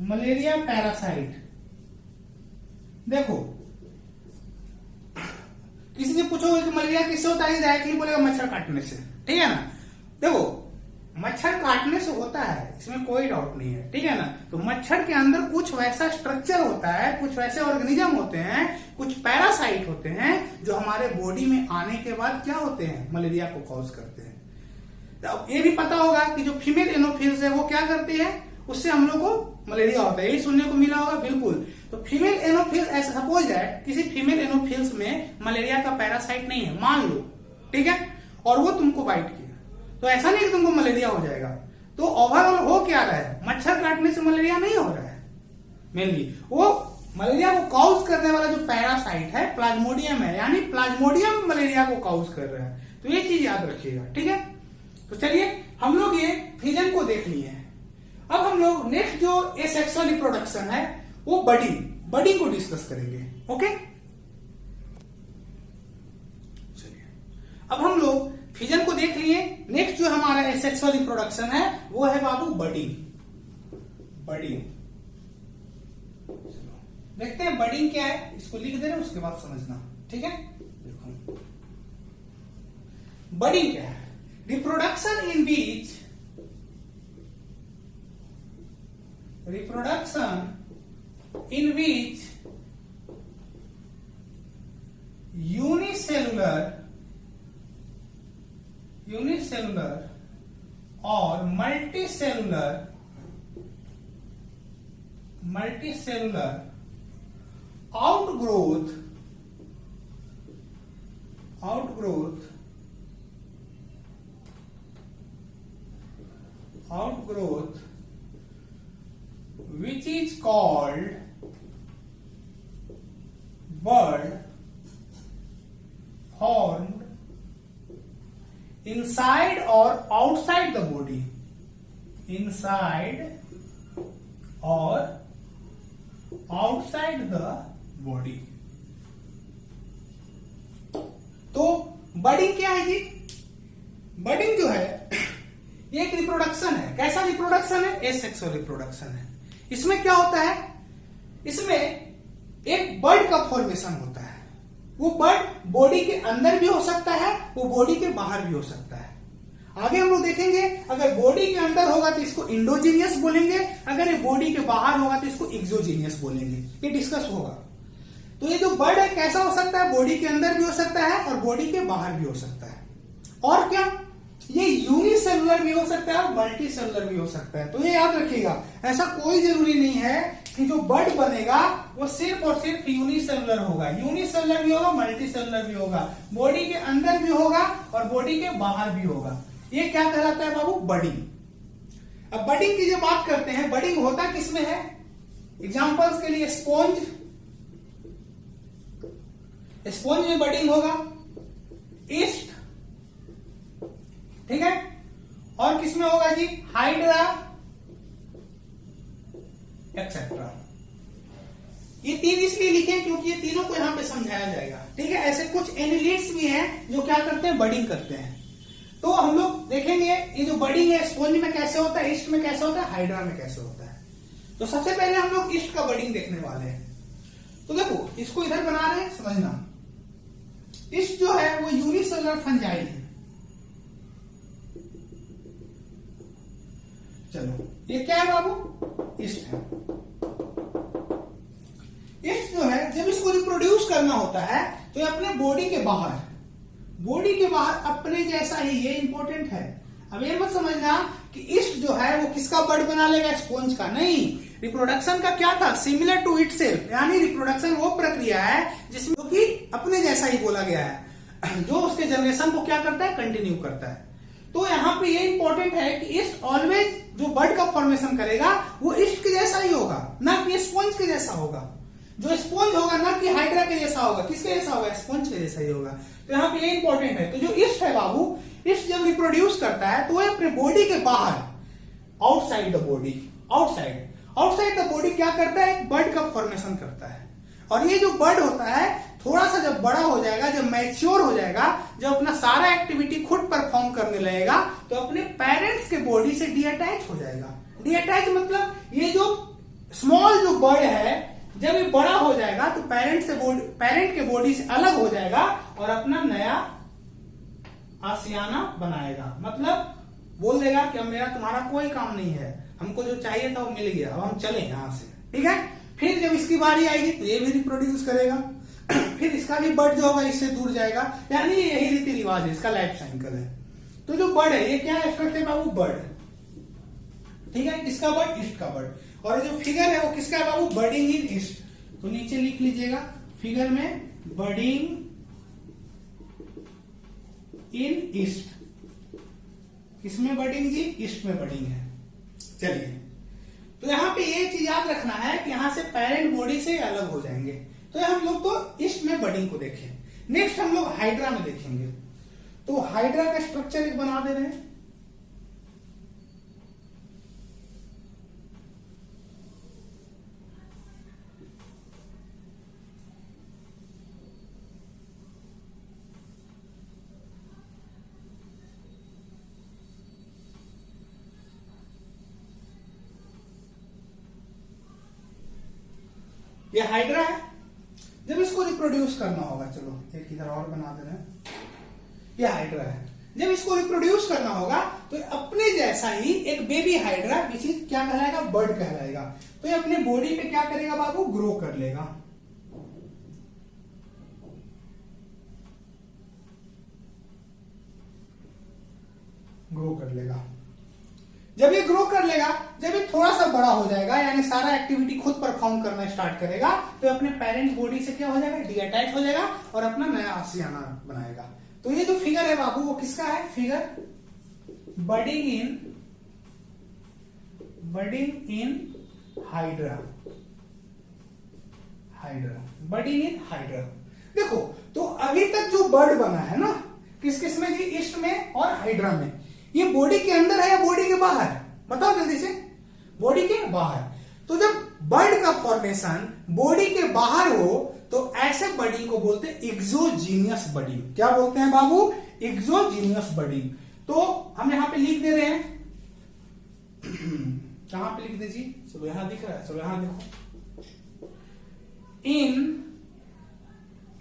मलेरिया पैरासाइट। देखो किसी से पूछोगे कि मलेरिया किससे होता है, डायरेक्टली बोलेगा मच्छर काटने से, ठीक है ना। देखो मच्छर काटने से होता है, इसमें कोई डाउट नहीं है, ठीक है ना। तो मच्छर के अंदर कुछ वैसा स्ट्रक्चर होता है, कुछ वैसे ऑर्गेनिज्म होते हैं, कुछ पैरासाइट होते हैं जो हमारे बॉडी में आने के बाद क्या होते हैं, मलेरिया को कॉज करते हैं। तो ये भी पता होगा कि जो फीमेल एनोफिल्स है वो क्या करती है, उससे हम लोग को मलेरिया होता है, यही सुनने को मिला होगा, बिल्कुल। तो फीमेल एनोफिल्स, ऐसा सपोज है किसी फीमेल एनोफिल्स में मलेरिया का पैरासाइट नहीं है, मान लो, ठीक है, और वो तुमको बाइट किया, तो ऐसा नहीं कि तुमको मलेरिया हो जाएगा। तो ओवरऑल हो क्या रहा है, मच्छर काटने से मलेरिया नहीं हो रहा है, मेनली वो मलेरिया को कॉज करने वाला जो पैरासाइट है प्लाज्मोडियम है, यानी प्लाज्मोडियम मलेरिया को कॉज कर रहा है। तो ये चीज याद रखिएगा, ठीक है। तो चलिए हम लोग ये फिजन को देख लिए हैं। अब हम लोग नेक्स्ट जो एसेक्सुअल रिप्रोडक्शन है वो बडिंग को डिस्कस करेंगे, ओके। चलिए अब हम लोग फिजन को देख लिए, नेक्स्ट जो हमारा एसेक्सुअल रिप्रोडक्शन है वो है बाबू बडिंग। देखते हैं बडिंग क्या है, इसको लिख दे रहे हैं, उसके बाद समझना, ठीक है। देखो बडिंग क्या है, reproduction in beach, reproduction in which unicellular or multicellular outgrowth which is called bud formed inside or outside the body, inside or outside the body। तो बडिंग क्या है जी, बडिंग जो है ये एक रिप्रोडक्शन है। कैसा रिप्रोडक्शन है, एसेक्सुअल रिप्रोडक्शन है। इसमें क्या होता है, इसमें एक बर्ड का फॉर्मेशन होता है। वो बर्ड बॉडी के अंदर भी हो सकता है, वो बॉडी के बाहर भी हो सकता है। आगे हम लोग देखेंगे, अगर बॉडी के अंदर होगा तो इसको इंडोजीनियस बोलेंगे, अगर ये बॉडी के बाहर होगा तो इसको एक्सोजीनियस बोलेंगे, ये डिस्कस होगा। तो ये जो बर्ड है कैसा हो सकता है, बॉडी के अंदर भी हो सकता है और बॉडी के बाहर भी हो सकता है। और क्या, ये यूनिसेलुलर भी हो सकता है और मल्टी सेलुलर भी हो सकता है। तो ये याद रखिएगा, ऐसा कोई जरूरी नहीं है कि जो बर्ड बनेगा वो सिर्फ और सिर्फ यूनिसेलुलर होगा, यूनिसेलुलर भी होगा, मल्टी सेलुलर भी होगा, बॉडी के अंदर भी होगा और बॉडी के बाहर भी होगा। ये क्या कहलाता है बाबू, बडिंग। अब बडिंग की जो बात करते हैं, बडिंग होता किसमें है, एग्जांपल्स के लिए स्पॉन्ज में बडिंग होगा, ईस्ट, ठीक है, और किसमें होगा जी, हाइड्रा एक्सेट्रा। ये तीन इसलिए लिखे क्योंकि ये तीनों को यहां पे समझाया जाएगा, ठीक है। ऐसे कुछ एनिलिट्स भी हैं जो क्या करते हैं, बडिंग करते हैं। तो हम लोग देखेंगे ये जो बडिंग है स्पॉन्ज में कैसे होता है, ईस्ट में कैसे होता है, हाइड्रा में कैसे होता है। तो सबसे पहले हम लोग ईस्ट का बडिंग देखने वाले हैं। तो देखो इसको इधर बना रहे हैं, समझना। ईस्ट जो है वो यूनिसेलुलर फंजाई है। चलो ये क्या है बाबू, ईस्ट है। ईस्ट जो है जब इसको रिप्रोड्यूस करना होता है तो ये अपने बॉडी के बाहर अपने जैसा ही, ये इंपॉर्टेंट है। अब ये मत समझना कि ईस्ट जो है वो किसका बर्ड बना लेगा, स्पॉन्ज का, नहीं। रिप्रोडक्शन का क्या था, सिमिलर टू इटसेल्फ, यानी रिप्रोडक्शन वो प्रक्रिया है जिसमें कि अपने जैसा ही बोला गया है, जो उसके जनरेशन को क्या करता है, कंटिन्यू करता है। तो यहाँ पे ये इंपॉर्टेंट है कि ईस्ट ऑलवेज जो बर्ड का फॉर्मेशन करेगा वो ईस्ट के जैसा ही होगा, ना कि स्पॉन्ज के जैसा होगा। जो स्पॉन्ज होगा ना कि हाइड्रा के जैसा होगा, किसके जैसा होगा, स्पॉन्ज के जैसा ही होगा। तो यहाँ पे ये इंपॉर्टेंट है। तो जो ईस्ट है बाबू, ईस्ट जब रिप्रोड्यूस करता है तो वो अपने बॉडी के बाहर, outside the body, outside the body क्या करता है, एक बर्ड का फॉर्मेशन करता है। और ये जो बर्ड होता है थोड़ा सा जब बड़ा हो जाएगा, जब मैच्योर हो जाएगा, जब अपना सारा एक्टिविटी खुद परफॉर्म करने लगेगा, तो अपने पेरेंट्स के बॉडी से डीअटैच हो जाएगा। डीअटैच मतलब ये जो स्मॉल जो बर्ड है जब ये बड़ा हो जाएगा तो पेरेंट के बॉडी से अलग हो जाएगा और अपना नया आशियाना बनाएगा। मतलब बोल देगा कि अब मेरा तुम्हारा कोई काम नहीं है, हमको जो चाहिए था वो मिल गया, अब हम चले यहां से, ठीक है। फिर जब इसकी बारी आएगी तो ये भी रिप्रोड्यूस करेगा, फिर इसका भी बर्ड जो होगा इससे दूर जाएगा, यानी यही रीति रिवाज है, इसका लाइफ साइकिल है। तो जो बर्ड है ये क्या स्ट्रक्चर है बाबू, बर्ड, ठीक है, किसका बर्ड, ईस्ट का बर्ड। और जो फिगर है वो किसका है बाबू, बर्डिंग इन ईस्ट। तो नीचे लिख लीजिएगा फिगर में, बर्डिंग इन ईस्ट। किसमें बर्डिंग जी, ईस्ट में बर्डिंग है। चलिए, तो यहां पे ये चीज याद रखना है कि यहां से पेरेंट बॉडी से अलग हो जाएंगे। तो हम लोग तो ईस्ट में बर्डिंग को देखें। नेक्स्ट हम लोग हाइड्रा में देखेंगे। तो हाइड्रा का स्ट्रक्चर एक बना दे रहे हैं। ये हाइड्रा है। जब इसको रिप्रोड्यूस करना होगा, चलो एक इधर और बना दे रहे हैं, ये हाइड्रा है। जब इसको रिप्रोड्यूस करना होगा तो अपने जैसा ही एक बेबी हाइड्रा, किसी क्या कहलाएगा, बर्ड कहलाएगा। तो ये अपने बॉडी पे क्या करेगा बाबू, ग्रो कर लेगा। ग्रो कर लेगा। जब ये ग्रो कर लेगा, जब ये थोड़ा सा बड़ा हो जाएगा, यानी सारा एक्टिविटी खुद परफॉर्म करना स्टार्ट करेगा, तो अपने पेरेंट बॉडी से क्या हो जाएगा, डीअटैच हो जाएगा और अपना नया आशियाना बनाएगा। तो ये जो फिगर है बाबू वो किसका है, figure budding in hydra, budding in hydra. देखो, तो अभी तक जो बर्ड बना है ना, किस किस में जी, ईस्ट में और हाइड्रा में। ये बॉडी के अंदर है या बॉडी के बाहर, बताओ जल्दी से, बॉडी के बाहर। तो जब बर्ड का फॉर्मेशन बॉडी के बाहर हो तो ऐसे बर्डिंग को बोलते हैं एक्सोजीनियस बर्डिंग। क्या बोलते हैं बाबू, एक्सोजीनियस बर्डिंग। तो हम यहां पे लिख दे रहे हैं, कहां पे लिख दीजिए, चलो यहां दिख रहा है, चलो यहां देखो, इन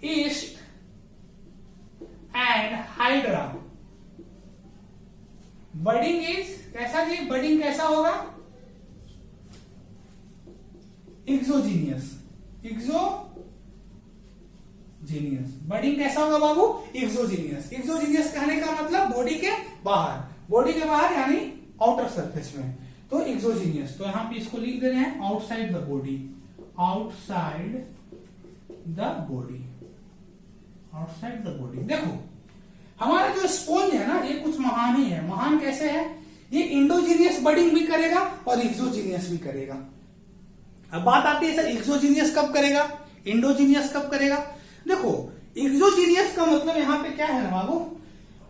ईस्ट एंड हाइड्रा बर्डिंग इज कैसा जी, बर्डिंग कैसा होगा, एक्सोजीनियस। बर्डिंग कैसा होगा बाबू, एक्सोजीनियस। एक्सोजीनियस कहने का मतलब बॉडी के बाहर यानी आउटर सरफेस में, तो एक्सोजीनियस। तो यहां पे इसको लिख दे रहे हैं आउटसाइड द बॉडी, देखो हमारा जो स्पॉन्ज है ना, ये कुछ महान ही है। महान कैसे है, ये इंडोजीनियस बर्डिंग भी करेगा और एक्सोजीनियस भी करेगा। अब बात आती है सर, एक्सोजीनियस कब करेगा, इंडोजीनियस कब करेगा। देखो, एक्सोजीनियस का मतलब यहां पे क्या है ना बाबू,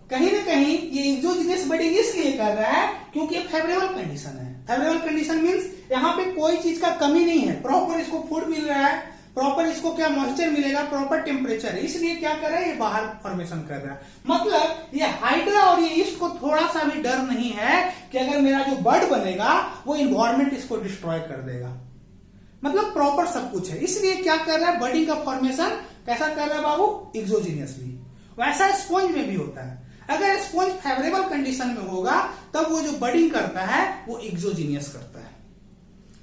कहीं ना कहीं ये एक्सोजीनियस बर्डिंग इसलिए कर रहा है क्योंकि ये फेवरेबल कंडीशन है। फेवरेबल कंडीशन मींस यहाँ पे कोई चीज का कमी नहीं है, प्रॉपर इसको फूड मिल रहा है, प्रॉपर इसको क्या मॉइस्चर मिलेगा, प्रॉपर टेम्परेचर है, इसलिए क्या कर रहा है, ये बाहर फॉर्मेशन कर रहा है। मतलब ये हाइड्रा और ये ईस्ट को थोड़ा सा भी डर नहीं है कि अगर मेरा जो बर्ड बनेगा वो इन्वायरमेंट इसको डिस्ट्रॉय कर देगा। मतलब प्रॉपर सब कुछ है, इसलिए क्या कर रहा है, बर्डिंग का फॉर्मेशन कैसा कर रहा है बाबू, एक्सोजीनियसली। वैसा स्पॉन्ज में भी होता है। अगर स्पॉन्ज फेवरेबल कंडीशन में होगा तब वो जो बर्डिंग करता है वो एक्सोजीनियस करता है।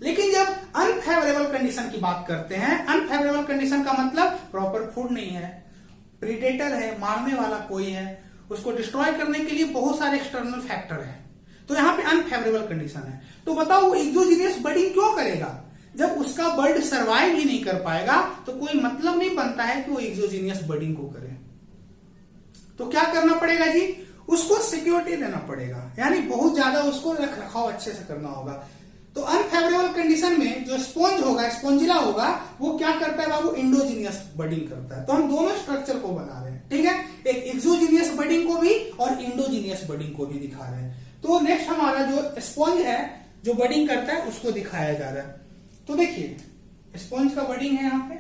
लेकिन जब अनफेवरेबल कंडीशन की बात करते हैं, अनफेवरेबल कंडीशन का मतलब प्रॉपर फूड नहीं है, प्रीडेटर है, मारने वाला कोई है, उसको डिस्ट्रॉय करने के लिए बहुत सारे एक्सटर्नल फैक्टर है, तो यहां पे अनफेवरेबल कंडीशन है। तो बताओ वो एक्सोजीनियस बर्डिंग क्यों करेगा, जब उसका बर्ड सर्वाइव ही नहीं कर पाएगा तो कोई मतलब नहीं बनता है कि वो एक्सोजीनियस बर्डिंग को करे। तो क्या करना पड़ेगा जी, उसको सिक्योरिटी देना पड़ेगा, यानी बहुत ज्यादा उसको रख रखाव अच्छे से करना होगा। तो अनफेवरेबल कंडीशन में जो स्पॉन्ज होगा, स्पॉन्जिला होगा, वो क्या करता है बाबू, इंडोजीनियस बडिंग करता है। तो हम दोनों स्ट्रक्चर को बना रहे हैं, ठीक है, एक एक्सोजीनियस बडिंग को भी और इंडोजीनियस बडिंग को भी दिखा रहे हैं। तो नेक्स्ट हमारा जो स्पॉन्ज है जो बडिंग करता है उसको दिखाया जा रहा है। तो देखिए स्पॉन्ज का बडिंग है यहां पे,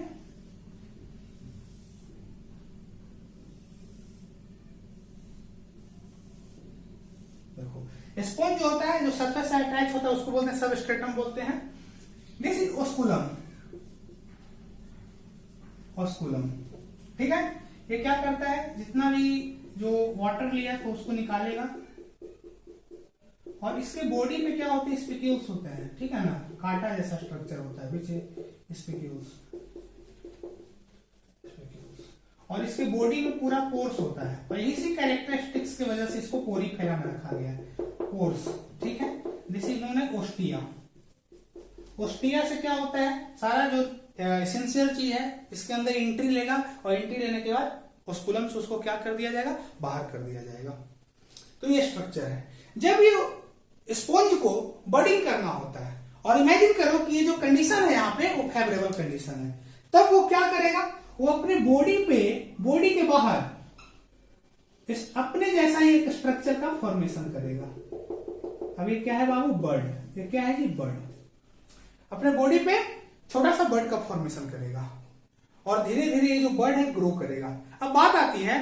देखो स्पॉन्ज जो होता है जो सरफेस से अटैच होता है उसको बोलते हैं सबस्ट्रेटम बोलते हैं। दिस इज ओस्कुलम, ओस्कुलम, ठीक है। ये क्या करता है, जितना भी जो वाटर लिया तो उसको निकालेगा और इसके बॉडी पे क्या होते हैं, स्पिक्यूल्स होते हैं, ठीक है ना, कांटा जैसा स्ट्रक्चर होता है, विच स्पिक्यूल्स, और इसके बॉडी में पूरा पोर्स होता है और इसी कैरेक्टरिस्टिक्स की वजह से इसको पोरीफेरा में रखा गया है, पोर्स, ठीक है। This is known as ostia. Ostia से क्या होता है, सारा जो एसेंशियल चीज है इसके अंदर एंट्री लेगा और एंट्री लेने के बाद ओस्कुलम से उसको क्या कर दिया जाएगा, बाहर कर दिया जाएगा। तो ये स्ट्रक्चर है। जब ये स्पॉन्ज को बडिंग करना होता है और इमेजिन करो कि ये जो कंडीशन है यहाँ पे वो फेवरेबल कंडीशन है, तब वो क्या करेगा, वो अपने बॉडी पे, बॉडी के बाहर इस अपने जैसा ही एक स्ट्रक्चर का फॉर्मेशन करेगा। अब ये क्या है बाबू, बर्ड, ये क्या है जी, बर्ड, अपने बॉडी पे छोटा सा बर्ड का फॉर्मेशन करेगा और धीरे धीरे ये जो बर्ड है ग्रो करेगा। अब बात आती है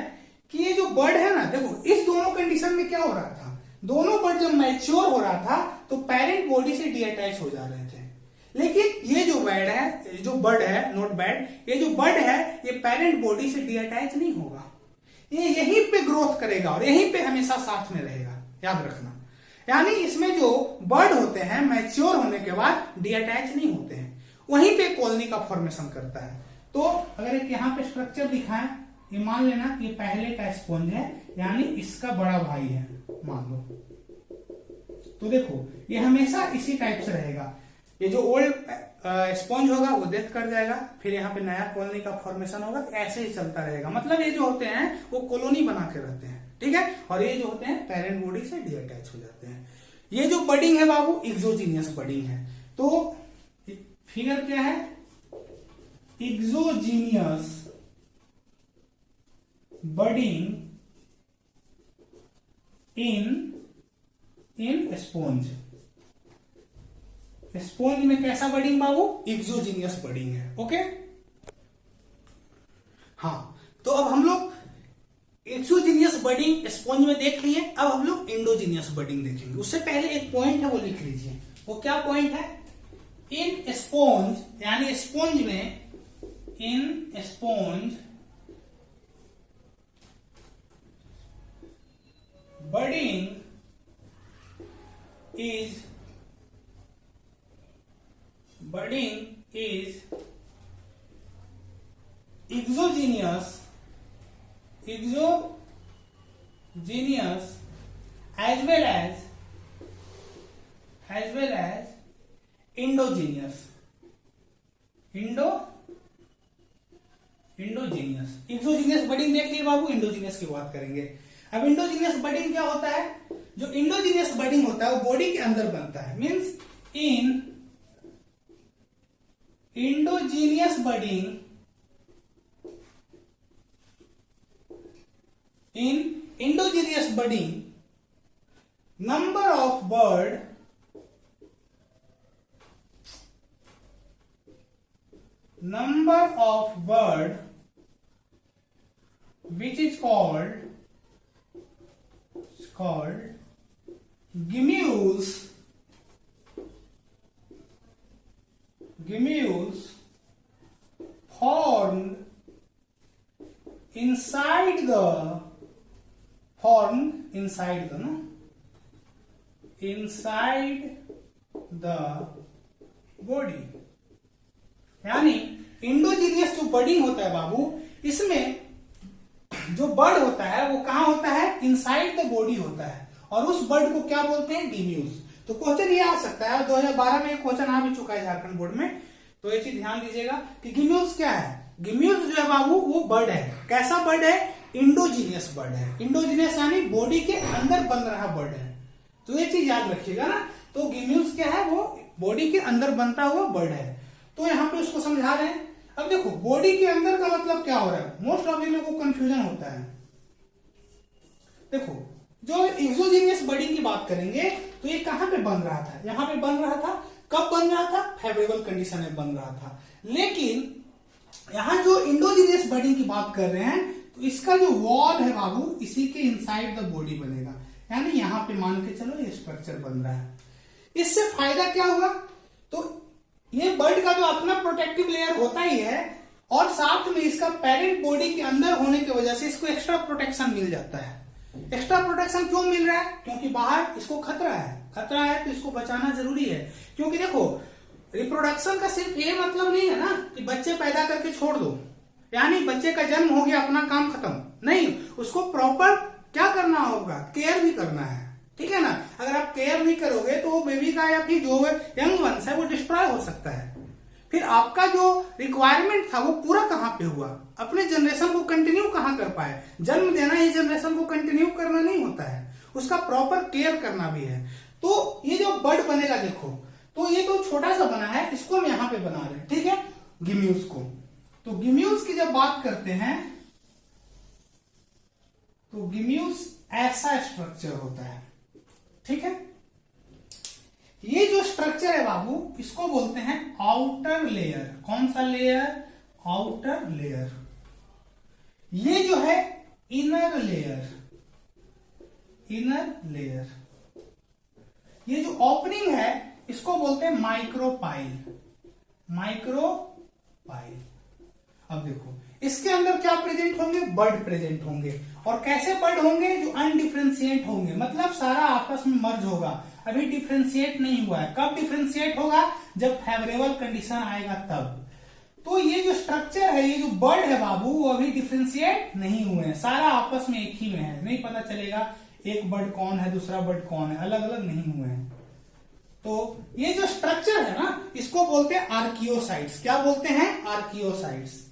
कि ये जो बर्ड है ना, देखो इस दोनों कंडीशन में क्या हो रहा था, दोनों बर्ड जब मैच्योर हो रहा था तो पेरेंट बॉडी से डीअटैच हो जा रहे थे, लेकिन ये जो बर्ड है, जो बर्ड है, नॉट बैड, ये जो बर्ड है ये पेरेंट बॉडी से डीअटैच नहीं होगा, ये यहीं पे ग्रोथ करेगा और यहीं पे हमेशा साथ में रहेगा, याद रखना। यानी इसमें जो बर्ड होते हैं मैच्योर होने के बाद डीअटैच नहीं होते हैं, वहीं पे कॉलोनी का फॉर्मेशन करता है। तो अगर एक यहाँ पे स्ट्रक्चर दिखाएं, ये मान लेना ये पहले का स्पॉन्ज है, यानी इसका बड़ा भाई है, मान लो। तो देखो ये हमेशा इसी टाइप से रहेगा, ये जो ओल्ड स्पॉन्ज होगा वो डेथ कर जाएगा, फिर यहाँ पे नया कॉलोनी का फॉर्मेशन होगा, ऐसे ही चलता रहेगा। मतलब ये जो होते हैं वो कॉलोनी बना के रहते हैं, ठीक है, और ये जो होते हैं पेरेंट बॉडी से डीअटैच हो जाते हैं। ये जो बडिंग है बाबू एक्सोजीनियस बडिंग है। तो फिगर क्या है, एक्सोजीनियस बडिंग इन स्पॉन्ज। स्पॉन्ज में कैसा बडिंग बाबू, एक्सोजीनियस बडिंग है, ओके। हाँ, तो अब हम लोग एक्सोजीनियस बडिंग स्पॉन्ज में देख लिए, अब हम लोग इंडोजीनियस बडिंग देखेंगे। उससे पहले एक पॉइंट है वो लिख लीजिए, वो क्या पॉइंट है, इन स्पॉन्ज, यानी स्पॉन्ज में, in sponge budding is exogenous as well as endogenous। Exogenous budding देख लिए बाबू, इंडोजीनियस की बात करेंगे। अब इंडोजीनियस बडिंग क्या होता है, जो इंडोजीनियस बडिंग होता है वो बॉडी के अंदर बनता है, means in endogenous budding, number of bird which is called Gemmules formed inside the body. यानी इंडोजीनियस जो बडिंग होता है बाबू, इसमें जो बर्ड होता है वो कहां होता है, इनसाइड द बॉडी होता है, और उस बर्ड को क्या बोलते हैं, गिम्यूल्स। तो क्वेश्चन ये आ सकता है, 2012 में क्वेश्चन आ भी चुका है झारखंड बोर्ड में, तो ये चीज ध्यान दीजिएगा कि गिम्यूल्स क्या है। गिम्यूल्स जो है बाबू वो बर्ड है, कैसा बर्ड है, इंडोजीनियस बर्ड है। इंडोजीनियस यानी बॉडी के अंदर बन रहा बर्ड है, तो ये चीज याद रखिएगा ना। तो गिम्यूल्स क्या है, वो बॉडी के अंदर बनता हुआ बर्ड है। तो यहाँ पे उसको समझा रहे हैं। अब देखो बॉडी के अंदर का मतलब क्या हो रहा है, मोस्ट ऑफ इन लोगों को कंफ्यूजन होता है। देखो जो एक्सोजीनियस बर्डिंग की बात करेंगे तो ये कहां पे बन रहा था, यहां पे बन रहा था। कब बन रहा था, फेवरेबल कंडीशन में बन रहा था। लेकिन यहां जो इंडोजीनियस बर्डिंग की बात कर रहे हैं तो इसका जो वॉल है बाबू, इसी के इनसाइड द बॉडी बनेगा, यानी यहां पे मान के चलो ये स्ट्रक्चर बन रहा है। इससे फायदा क्या हुआ, तो ये बर्ड का जो अपना प्रोटेक्टिव लेयर होता ही है और साथ में इसका पेरेंट बॉडी के अंदर होने की वजह से इसको एक्स्ट्रा प्रोटेक्शन मिल जाता है। एक्स्ट्रा प्रोटेक्शन क्यों मिल रहा है, क्योंकि बाहर इसको खतरा है तो इसको बचाना जरूरी है। क्योंकि देखो रिप्रोडक्शन का सिर्फ ये मतलब नहीं है ना कि बच्चे पैदा करके छोड़ दो, यानी बच्चे का जन्म हो गया अपना काम खत्म, नहीं, उसको प्रॉपर क्या करना होगा, केयर भी करना है, ठीक है ना। अगर आप केयर नहीं करोगे तो वो बेबी का या फिर जो यंग वंस है वो डिस्ट्रॉय हो सकता है। फिर आपका जो रिक्वायरमेंट था वो पूरा कहां पे हुआ, अपने जनरेशन को कंटिन्यू कहां कर पाए। जन्म देना ये जनरेशन को कंटिन्यू करना नहीं होता है, उसका प्रॉपर केयर करना भी है। तो ये जो बर्ड बनेगा देखो, तो ये तो छोटा सा बना है, इसको हम यहां पे बना रहे हैं, ठीक है, गिम्यूज को। तो गिम्यूज की जब बात करते हैं तो गिम्यूज ऐसा स्ट्रक्चर होता है, ठीक है। ये जो स्ट्रक्चर है बाबू इसको बोलते हैं आउटर लेयर। कौन सा लेयर, आउटर लेयर। ये जो है इनर लेयर, इनर लेयर। ये जो ओपनिंग है इसको बोलते हैं माइक्रोपाइल, माइक्रोपाइल। अब देखो इसके अंदर क्या प्रेजेंट होंगे, बर्ड प्रेजेंट होंगे। और कैसे बर्ड होंगे, जो अनडिफरेंशिएट होंगे, मतलब सारा आपस में मर्ज होगा, अभी डिफरेंशिएट नहीं हुआ है। कब डिफरेंशिएट होगा, जब फेवरेबल कंडीशन आएगा तब। तो ये जो स्ट्रक्चर है, ये जो बर्ड है बाबू, वो अभी डिफरेंशिएट नहीं हुए हैं, सारा आपस में एक ही में है, नहीं पता चलेगा एक बर्ड कौन है दूसरा बर्ड कौन है, अलग अलग नहीं हुए हैं। तो ये जो स्ट्रक्चर है ना इसको बोलते हैं आर्कियोसाइट्स। क्या बोलते हैं, आर्कियोसाइट्स,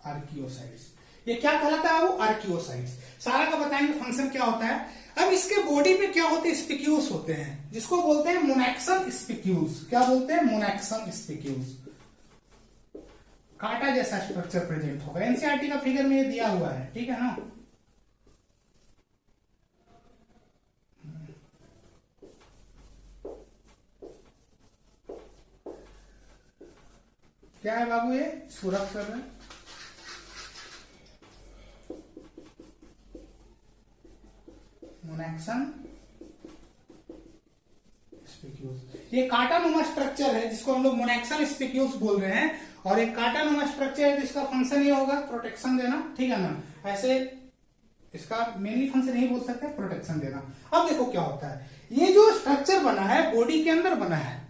आर्कियोसाइट्स। ये क्या कहलाता है, वो आर्कियोसाइट्स। सारा का बताएंगे फंक्शन क्या होता है। अब इसके बॉडी पे क्या होते हैं, स्पिक्यूल्स होते हैं, जिसको बोलते हैं मोनेक्सन स्पिक्यूल्स। क्या बोलते हैं, मोनेक्सन स्पिक्यूल्स। कांटा जैसा स्ट्रक्चर प्रेजेंट होगा, एनसीईआरटी का फिगर में ये दिया हुआ है, ठीक है ना। क्या है बाबू, ये सुरख कर रहे हैं, मोनेक्सन स्पिक्यूल्स। ये कांटानुमा स्ट्रक्चर है जिसको हम लोग मोनेक्सन स्पिक्यूल्स बोल रहे हैं। और एक कांटानुमा स्ट्रक्चर है जिसका फंक्शन ये होगा प्रोटेक्शन देना, ठीक है ना। ऐसे इसका मेनली फंक्शन नहीं बोल सकते, प्रोटेक्शन देना। अब देखो क्या होता है, ये जो स्ट्रक्चर बना है बॉडी के अंदर बना है,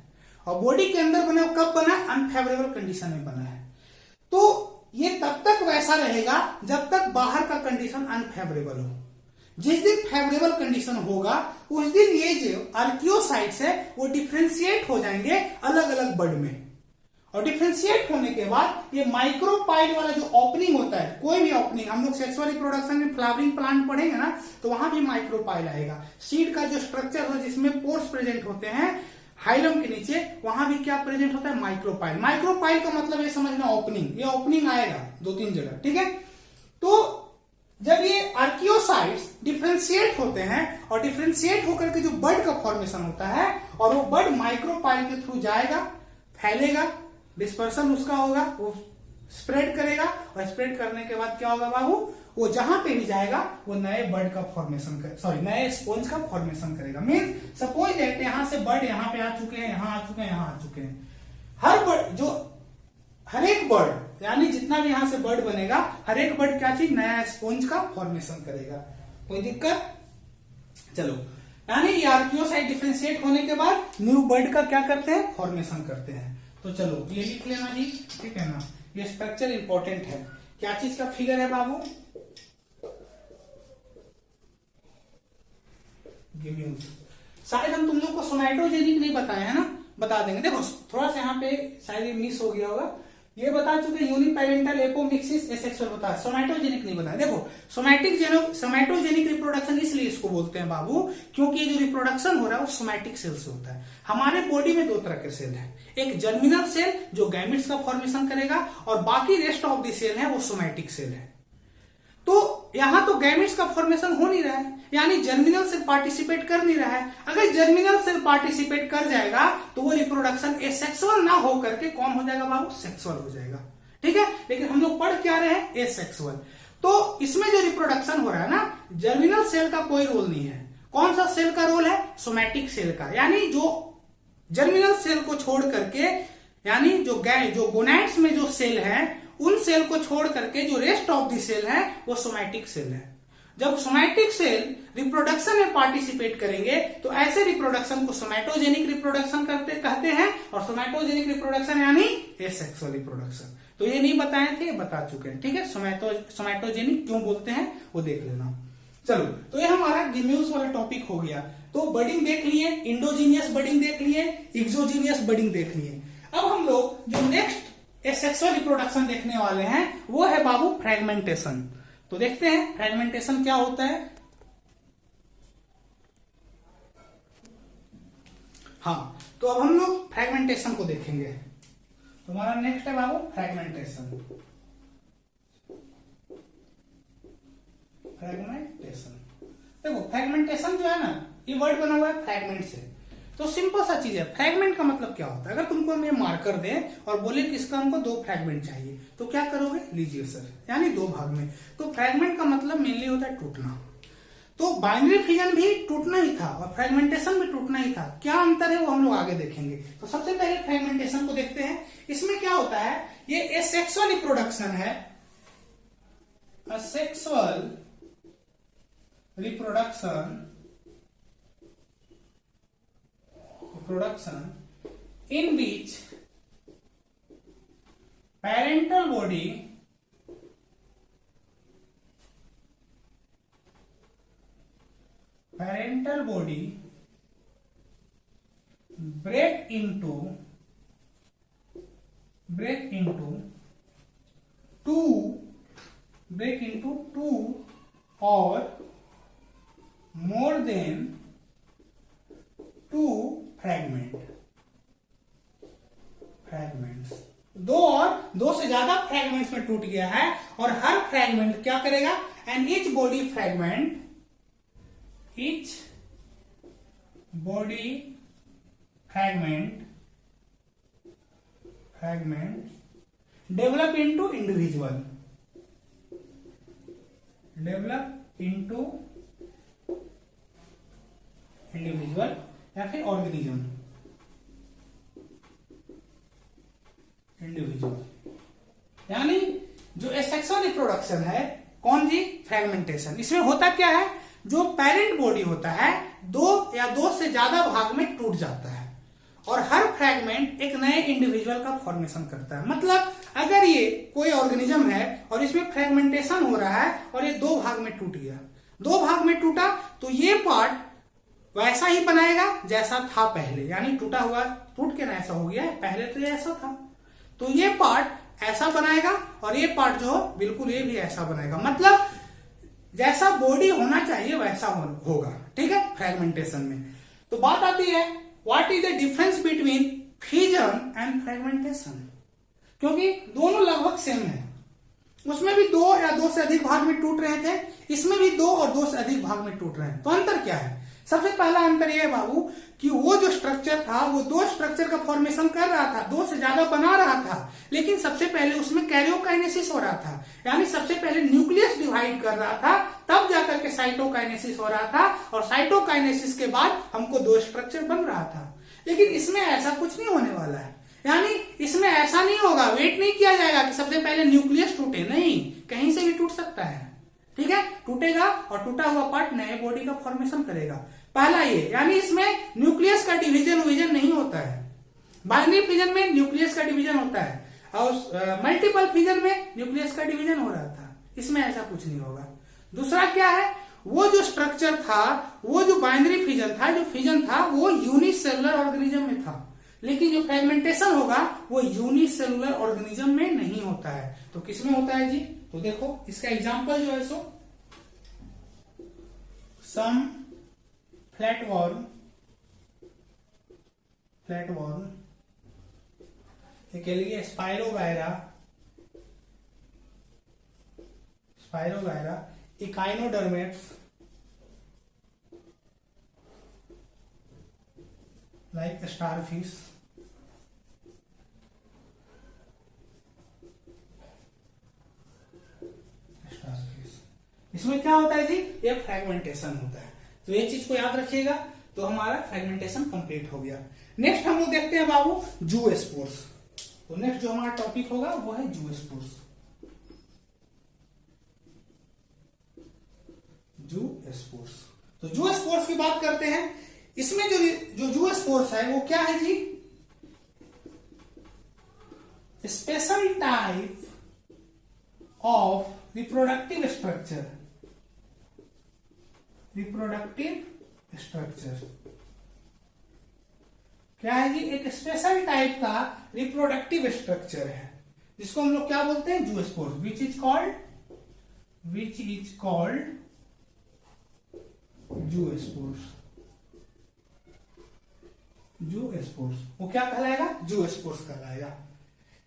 और बॉडी के अंदर बना कब बना, अनफेवरेबल कंडीशन में बना है। तो ये तब तक वैसा रहेगा जब तक बाहर का कंडीशन अनफेवरेबल हो। जिस दिन फेवरेबल कंडीशन होगा उस दिन ये जो आर्कियोसाइट्स है वो डिफरेंशिएट हो जाएंगे अलग अलग बर्ड में। और डिफरेंशिएट होने के बाद ये माइक्रोपाइल वाला जो ओपनिंग होता है, कोई भी ओपनिंग, हम लोग सेक्सुअल रिप्रोडक्शन में फ्लावरिंग प्लांट पढ़ेंगे ना, तो वहां भी माइक्रोपाइल आएगा। सीड का जो स्ट्रक्चर हो जिसमें पोर्स प्रेजेंट होते हैं हाइलम के नीचे, वहां भी क्या प्रेजेंट होता है, माइक्रोपाइल। माइक्रोपाइल का मतलब ये समझना ओपनिंग, ये ओपनिंग आएगा 2-3 जगह, ठीक है। तो जब ये आर्कियोसाइट्स डिफरेंशिएट होते हैं और डिफरेंशिएट होकर के जो बर्ड का फॉर्मेशन होता है, और वो बर्ड माइक्रोपाइल के थ्रू जाएगा, फैलेगा, डिस्पर्सन उसका होगा, वो स्प्रेड करेगा, और स्प्रेड करने के बाद क्या होगा बाबू, वो जहां पे भी जाएगा वो नए बर्ड का फॉर्मेशन कर, सॉरी नए स्पॉन्ज का फॉर्मेशन करेगा। मीन सपोज दैट यहां से बर्ड यहाँ पे आ चुके हैं, यहां आ चुके हैं, यहां आ चुके हैं। हर बर्ड जो हर एक बर्ड यानी जितना भी यहां से बर्ड बनेगा, हर एक बर्ड क्या चीज, नया स्पॉन्ज का फॉर्मेशन करेगा। कोई दिक्कत, चलो। यानी ये आर्कियोसाइट डिफरेंशिएट होने के बाद न्यू बर्ड का क्या करते हैं, फॉर्मेशन करते हैं। तो चलो ये लिख लेना जी, ठीक है ना। ये स्ट्रक्चर इंपॉर्टेंट है। क्या चीज का फिगर है बाबू, गिम्यूज। शायद हम तुम लोग को सोनाइटोजेनिक नहीं बताए है ना, बता देंगे। देखो थोड़ा सा यहाँ पे शायद ये मिस हो गया होगा, ये बता चुके, यूनिपेरेंटल एपोमिक्सिस एसेक्सुअल बताया, सोमैटोजेनिक नहीं बताया। देखो सोमैटोजेनिक रिप्रोडक्शन इसलिए इसको बोलते हैं बाबू, क्योंकि ये जो रिप्रोडक्शन हो रहा है वो सोमैटिक सेल से होता है। हमारे बॉडी में दो तरह के सेल हैं, एक जर्मिनल सेल जो गैमेट्स का फॉर्मेशन करेगा, और बाकी रेस्ट ऑफ द सेल है वो सोमैटिक सेल है। तो यहां तो गैमेट्स का फॉर्मेशन हो नहीं रहा है, यानी जर्मिनल सेल पार्टिसिपेट कर नहीं रहा है। अगर जर्मिनल सेल पार्टिसिपेट कर जाएगा तो वो रिप्रोडक्शन एसेक्सुअल ना हो करके कौन हो जाएगा बाबू, सेक्सुअल हो जाएगा। ठीक है, लेकिन हम लोग पढ़ क्या रहे हैं, एसेक्सुअल। तो इसमें जो रिप्रोडक्शन हो रहा है ना, जर्मिनल सेल का कोई रोल नहीं है। कौन सा सेल का रोल है, सोमैटिक सेल का, यानी जो जर्मिनल सेल को छोड़ करके, यानी जो गोनैड्स में जो सेल है उन सेल को छोड़ करके जो रेस्ट ऑफ द सेल है वो सोमैटिक सेल है। जब सोमैटिक सेल रिप्रोडक्शन में पार्टिसिपेट करेंगे तो ऐसे रिप्रोडक्शन को सोमैटोजेनिक रिप्रोडक्शन कहते हैं, और सोमैटोजेनिक रिप्रोडक्शन यानी एसेक्सुअल रिप्रोडक्शन। तो ये नहीं बताए थे, बता चुके हैं। ठीक है, सोमैटोजेनिक क्यों बोलते हैं वो देख लेना। चलो, तो ये हमारा गिम्यूस वाला टॉपिक हो गया। तो बडिंग देख लिए, इंडोजीनियस बडिंग देख लिए, एक्सोजीनियस बडिंग देख लिए। अब हम लोग जो नेक्स्ट एसेक्सुअल रिप्रोडक्शन देखने वाले हैं वो है बाबू फ्रेगमेंटेशन। तो देखते हैं फ्रेगमेंटेशन क्या होता है। हाँ, तो अब हम लोग फ्रेगमेंटेशन को देखेंगे। तो हमारा नेक्स्ट है बाबू फ्रेगमेंटेशन। देखो फ्रेगमेंटेशन जो है ना, ये वर्ड बना हुआ है फ्रेगमेंट से। तो सिंपल सा चीज है, फ्रैगमेंट का मतलब क्या होता है। अगर तुमको मैं मार्कर दें और बोले कि इसका हमको 2 फ्रैगमेंट चाहिए, तो क्या करोगे, लीजिए सर, यानी 2 भाग में। तो फ्रैगमेंट का मतलब मेनली होता है टूटना। तो बाइनरी फिजन भी टूटना ही था और फ्रैगमेंटेशन भी टूटना ही था। क्या अंतर है वो हम लोग आगे देखेंगे। तो सबसे पहले फ्रैगमेंटेशन को देखते हैं। इसमें क्या होता है, ये एसेक्सुअल रिप्रोडक्शन है, asexual reproduction in which parental body break into two or more than 2 fragments, 2 और 2 से ज्यादा फ्रैगमेंट्स में टूट गया है। और हर फ्रैगमेंट क्या करेगा, and each body fragment develop into individual या फिर ऑर्गेनिज्म इंडिविजुअल। यानी जो एसेक्सुअल रिप्रोडक्शन है, कौन जी, फ्रैगमेंटेशन। इसमें होता क्या है, जो पेरेंट बॉडी होता है 2 या 2 से ज्यादा भाग में टूट जाता है और हर फ्रैगमेंट एक नए इंडिविजुअल का फॉर्मेशन करता है। मतलब अगर ये कोई ऑर्गेनिज्म है और इसमें फ्रैगमेंटेशन हो रहा है और ये 2 भाग में टूट गया, 2 भाग में टूटा, तो ये पार्ट वैसा ही बनाएगा जैसा था पहले, यानी टूटा हुआ टूट के ना ऐसा हो गया है, पहले तो ये ऐसा था। तो ये पार्ट ऐसा बनाएगा और ये पार्ट जो बिल्कुल ये भी ऐसा बनाएगा। मतलब जैसा बॉडी होना चाहिए वैसा होगा। ठीक है, फ्रैगमेंटेशन में। तो बात आती है, what is the difference between fission and fragmentation. क्योंकि दोनों लगभग सेम है। उसमें भी 2 या 2 से अधिक भाग में टूट रहे थे, इसमें भी 2 और 2 से अधिक भाग में टूट रहे हैं। तो अंतर क्या है, सबसे पहला अंतर यह है बाबू कि वो जो स्ट्रक्चर था वो 2 स्ट्रक्चर का फॉर्मेशन कर रहा था, 2 से ज्यादा बना रहा था, लेकिन सबसे पहले उसमें कैरियोकाइनेसिस हो रहा था। यानी सबसे पहले न्यूक्लियस डिवाइड कर रहा था, तब जाकर के साइटोकाइनेसिस हो रहा था, और साइटोकाइनेसिस के बाद हमको 2 स्ट्रक्चर बन रहा था। लेकिन इसमें ऐसा कुछ नहीं होने वाला है। यानी इसमें ऐसा नहीं होगा, वेट नहीं किया जाएगा कि सबसे पहले न्यूक्लियस टूटे, नहीं, कहीं से भी टूट सकता है। ठीक है, टूटेगा और टूटा हुआ पार्ट नए बॉडी का फॉर्मेशन करेगा। पहला ये, यानी इसमें न्यूक्लियस का डिवीजन नहीं होता है। बाइनरी फिजन में न्यूक्लियस का डिवीजन होता है और मल्टीपल फिजन में न्यूक्लियस का डिवीजन हो रहा था। इसमें ऐसा कुछ नहीं होगा। दूसरा क्या है, वो जो स्ट्रक्चर था, वो जो बाइनरी फिजन था, जो फिजन था वो यूनिसेलुलर ऑर्गेनिज्म में था। लेकिन जो फ्रेगमेंटेशन होगा वो यूनिसेलुलर ऑर्गेनिज्म में नहीं होता है। तो किसमें होता है जी? तो देखो इसका एग्जांपल जो है सो सम फ्लैटवर्म के लिए स्पाइरोगायरा इकाइनोडर्मेट्स लाइक स्टारफिश, इसमें क्या होता है जी? ये फ्रेगमेंटेशन होता है। तो ये चीज को याद रखिएगा। तो हमारा फ्रेगमेंटेशन कंप्लीट हो गया। नेक्स्ट हम लोग देखते हैं बाबू जूस्पोर्स। तो नेक्स्ट जो हमारा टॉपिक होगा वो है जूस्पोर्स। तो जूस्पोर्स की बात करते हैं। इसमें जो जूस्पोर्स है वो क्या है जी? Special type of reproductive structure क्या है जी? एक स्पेशल टाइप का रिप्रोडक्टिव स्ट्रक्चर है जिसको हम लोग क्या बोलते हैं? Zoospores, which is called zoospores. वो क्या कहलाएगा? जूस्पोर्स कहलाएगा।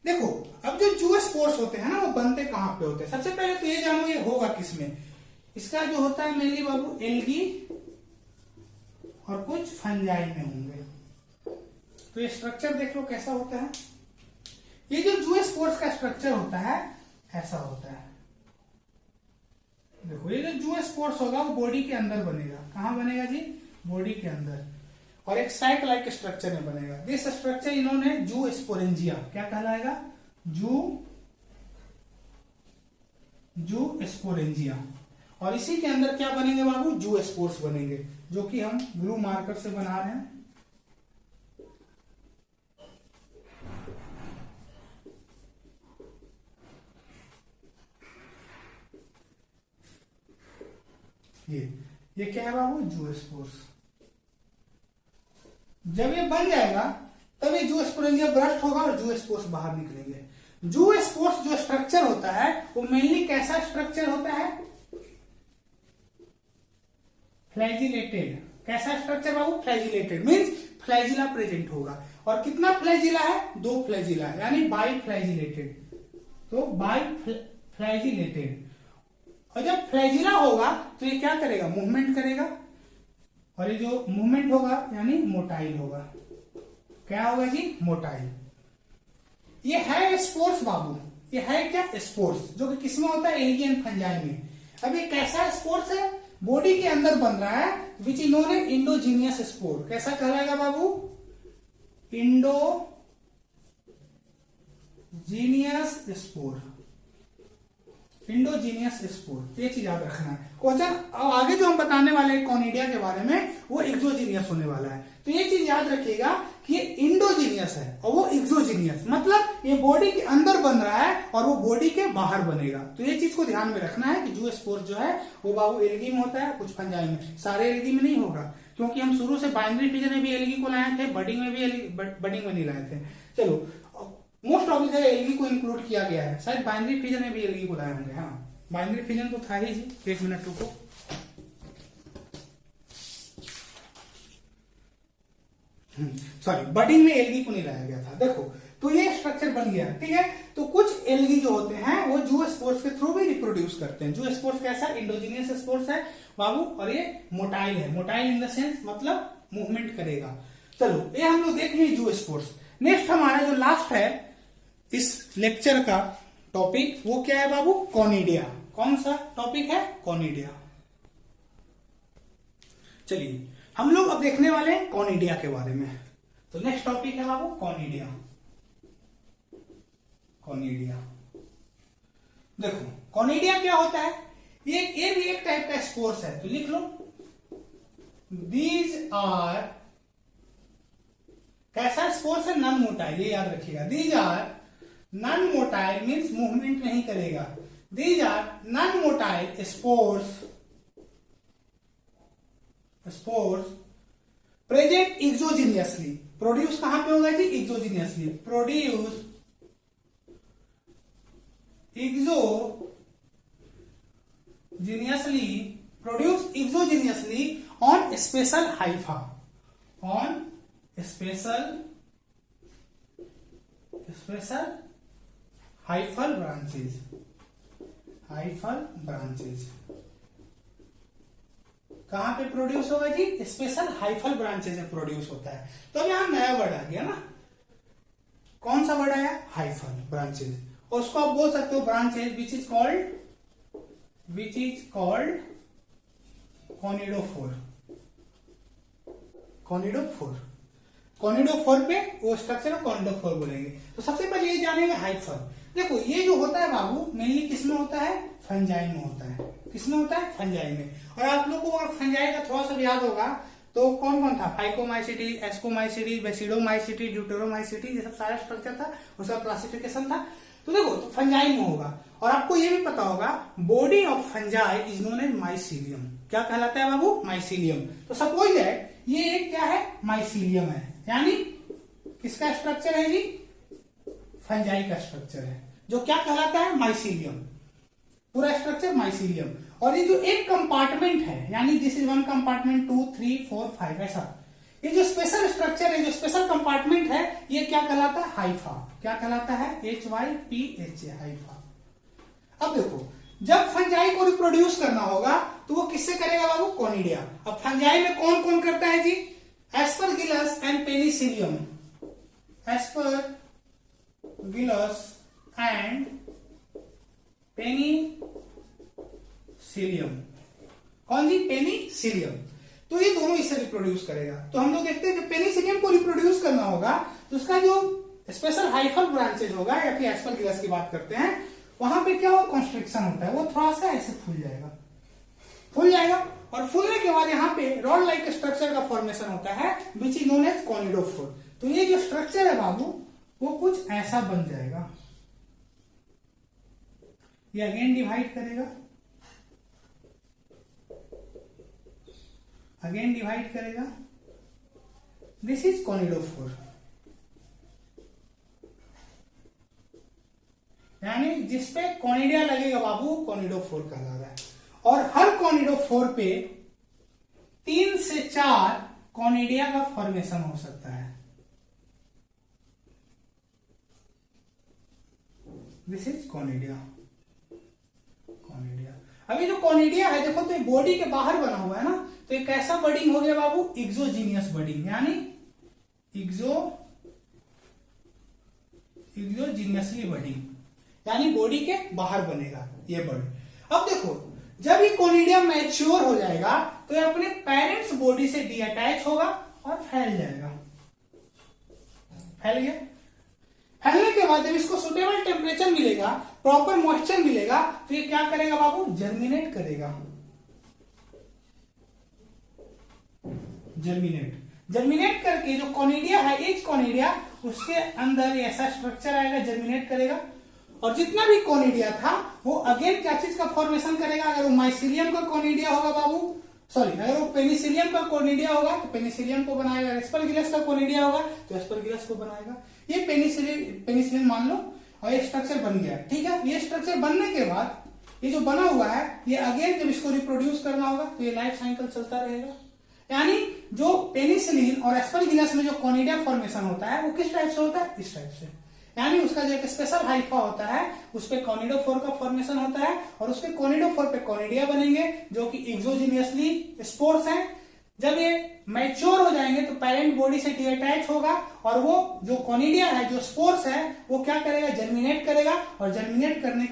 देखो अब जो जूस्पोर्स होते हैं ना वो बनते कहां पे होते हैं? सबसे पहले तो ये जानो ये होगा किसमें। इसका जो होता है मेनली बाबू एल्गी और कुछ फंजाई में होंगे। तो ये स्ट्रक्चर देख लो कैसा होता है। ये जो जूस्पोर्स का स्ट्रक्चर होता है ऐसा होता है। देखो ये जो जूस्पोर्स होगा वो बॉडी के अंदर बनेगा। कहां बनेगा जी? बॉडी के अंदर, और एक साइक लाइक स्ट्रक्चर में बनेगा। दिस स्ट्रक्चर इन्होंने जूस्पोरेंजिया क्या कहलाएगा? जूस्पोरेंजिया। और इसी के अंदर क्या बनेंगे बाबू? जूस्पोर्स बनेंगे, जो कि हम ब्लू मार्कर से बना रहे हैं। ये क्या है बाबू? जूस्पोर्स। जब ये बन जाएगा तब ये जूस्पोरेंजिया ब्रस्ट होगा और जूस्पोर्स बाहर निकलेंगे। जूस्पोर्स जो स्ट्रक्चर होता है वो मेनली कैसा स्ट्रक्चर होता है? फ्लैजिलेटेड। कैसा स्ट्रक्चर बाबू? फ्लैजिलेटेड मींस फ्लैजिला प्रेजेंट होगा। और कितना फ्लैजिला है? 2 फ्लैजिला, यानी बाई फ्लैजिलेटेड। तो बाई फ्लैजिलेटेड। और जब फ्लैजिला होगा तो ये क्या करेगा? मूवमेंट करेगा, और ये जो मूवमेंट होगा यानी मोटाइल होगा। क्या होगा जी? मोटाइल। ये है स्पोर्स बाबू। ये है क्या? स्पोर्स, जो कि किसमें होता है? एल्गी एंड फंजाई में। अब ये कैसा स्पोर्स है? बॉडी के अंदर बन रहा है, विच इन्होंने इंडोजीनियस स्पोर। कैसा कहलाएगा बाबू? Endogenous spore. ये चीज याद रखना है। क्वेश्चन अब आगे जो हम बताने वाले हैं कॉनिडिया के बारे में वो एक्सोजीनियस होने वाला है। तो ये चीज याद रखिएगा कि ये इंडोजीनियस है और वो एक्सोजीनियस, मतलब ये बॉडी के अंदर बन रहा है और वो बॉडी के बाहर बनेगा। तो ये चीज को ध्यान में रखना है कि जूस्पोर्स जो है वो बाबू एल्गी में होता है, कुछ फंजाई में। सारे एल्गी में नहीं होगा, क्योंकि हम शुरू से बाइनरी फिजन में भी एल्गी को लाए थे, बडिंग में नहीं लाए थे। चलो मोस्ट ऑफ जगह एल्गी को इंक्लूड किया गया है, शायद बाइनरी फिजन में भी एल्गी को लाए होंगे। हाँ, बाइनरी फिजन तो था ही जी। 1 मिनट रुको। सॉरी, बडिंग में एल्गी को नहीं लाया गया था। देखो तो ये स्ट्रक्चर बन गया, ठीक है। तो कुछ एल्गी जो होते हैं वो जूस्पोर्स के थ्रू भी रिप्रोड्यूस करते हैं। जूस्पोर्स कैसा? इंडोजीनियस स्पोर्स है बाबू, और ये मोटाइल है। मोटाइल इन द सेंस मतलब मूवमेंट करेगा। चलो ये हम लोग देख लिए जूस्पोर्स। नेक्स्ट हमारा जो लास्ट है इस लेक्चर का टॉपिक वो क्या है बाबू? कॉनिडिया। कौन सा टॉपिक है? कॉनिडिया। चलिए हम लोग अब देखने वाले हैं कॉनिडिया के बारे में। तो नेक्स्ट टॉपिक है बाबू कॉनिडिया। देखो कॉनिडिया क्या होता है? ये भी एक टाइप का स्पोर्स है, तो लिख लो दीज आर। कैसा स्पोर्स है? नॉन मोटाइल, ये याद रखिएगा। These are non motile means movement नहीं करेगा। These are non motile spores present exogenously. Produce कहां पे होगा जी? Exogenously. Produce exogenously on special hypha, on special hyphal branches, कहां पे प्रोड्यूस होगा जी? स्पेशल हाइफल ब्रांचेज में प्रोड्यूस होता है। तो अब यहां नया वर्ड आ गया ना, कौन सा वर्ड आया? Hyphal branches. और उसको आप बोल सकते हो ब्रांचेज विच इज कॉल्ड कॉनिडोफोर। कॉनिडोफोर पे वो स्ट्रक्चर कॉनिडोफोर बोलेंगे। तो सबसे पहले ये जानेंगे हाइफल। देखो ये जो होता है बाबू मेनली किसमें होता है? फंजाई में होता है। किसमें होता है? फंजाई में। और आप लोग को अगर फंजाई का थोड़ा सा याद होगा तो कौन कौन था? फाइकोमाइसिटी, एस्कोमाइसिटी, बेसिडोमाइसिटी, ड्यूटेरोमाइसिटी, ये सब सारा स्ट्रक्चर था, उसका क्लासिफिकेशन था। तो देखो तो फंजाई में होगा। और आपको ये भी पता होगा body of fungi is known as mycelium. क्या कहलाता है बाबू? माइसीलियम। तो सपोज दैट ये एक क्या है? माइसीलियम है, यानी किसका स्ट्रक्चर है जी? फंजाई का स्ट्रक्चर है, जो क्या कहलाता है? माइसीलियम। पूरा स्ट्रक्चर माइसीलियम। और ये जो एक कंपार्टमेंट है, यानी दिस इज वन कंपार्टमेंट, 2, 3, 4, 5 ऐसा, ये जो स्पेशल स्ट्रक्चर है, जो स्पेशल कंपार्टमेंट है, ये क्या कहलाता है? हाइफा। क्या कहलाता है? HYPHA, Haifa. अब देखो जब फंजाई को रिप्रोड्यूस करना होगा तो वो किससे करेगा बाबू? कोनिडिया। अब फंजाई में कौन कौन करता है जी? Aspergillus and Penicillium. Aspergillus and Penicillium. कौन जी? पेनिसिलियम। तो ये दोनों इससे रिप्रोड्यूस करेगा। तो हम लोग देखते हैं जब पेनिसिलियम को रिप्रोड्यूस करना होगा तो उसका जो स्पेशल हाइफल ब्रांचेज होगा, या फिर एस्परगिलस की बात करते हैं, वहां पे क्या हो? कंस्ट्रिक्शन होता है। वो थोड़ा सा ऐसे फूल जाएगा और फूलने के बाद यहाँ पे रॉड लाइक स्ट्रक्चर का फॉर्मेशन होता है विच इज नोन एज कॉनिडोफोर। तो ये जो स्ट्रक्चर है बाबू वो कुछ ऐसा बन जाएगा। ये अगेन डिवाइड करेगा, दिस इज कॉनिडोफोर, यानी जिसपे कॉनिडिया लगेगा बाबू कॉनिडोफोर कहलाता है। और हर कॉनिडोफोर पे 3 से 4 कॉनिडिया का फॉर्मेशन हो सकता है। This is conidia. अभी जो कॉनिडिया है देखो, तो ये बॉडी के बाहर बना हुआ है ना, तो ये कैसा बडिंग हो गया बाबू? एक्सोजीनियस बडिंग, यानी एक्सोजीनियसली बडिंग, यानी बॉडी के बाहर बनेगा ये बर्ड। अब देखो जब ये कोनिडिया मैच्योर हो जाएगा तो ये अपने पेरेंट्स बॉडी से डीअटैच होगा और फैल जाएगा। फैल गया। फैलने के बाद जब इसको सुटेबल टेम्परेचर मिलेगा, प्रॉपर मॉइस्चर मिलेगा, तो ये क्या करेगा बाबू? जर्मिनेट करेगा। जर्मिनेट करके जो कोनिडिया है, एज कोनिडिया, उसके अंदर ऐसा स्ट्रक्चर आएगा, जर्मिनेट करेगा। और जितना भी कोनिडिया था वो अगेन क्या चीज का फॉर्मेशन करेगा? अगर वो माइसीलियम का कोनिडिया होगा बाबू, सॉरी, अगर वो पेनिसिलियम का कोनिडिया होगा तो पेनिसिलियम को बनाएगा, एस्परगिलस का कोनिडिया होगा तो एस्परगिलस को बनाएगा। ये पेनिसिलियम मान लो, और ये स्ट्रक्चर बन गया, ठीक है। ये स्ट्रक्चर बनने के बाद ये जो बना हुआ है, ये अगेन जब इसको रिप्रोड्यूस करना होगा तो ये लाइफ साइकिल चलता रहेगा। यानी जो पेनिसिलिन और एस्परगिलस में जो कोनिडिया फॉर्मेशन होता है वो किस टाइप से होता है? इस टाइप से। यानी उसका जो एक स्पेशल हाइफा होता है उस पे कॉनिडोफोर का फॉर्मेशन होता है, और उसके कॉनिडोफोर पे कॉनिडिया बनेंगे जो कि एक्सोजीनियसली स्पोर्स हैं। जब ये मैच्योर हो जाएंगे तो पेरेंट बॉडी से डीअटैच होगा, और वो जो कॉनिडिया है, जो स्पोर्स है, वो क्या करेगा? जर्मिनेट करेगा। और जर्मिनेट करने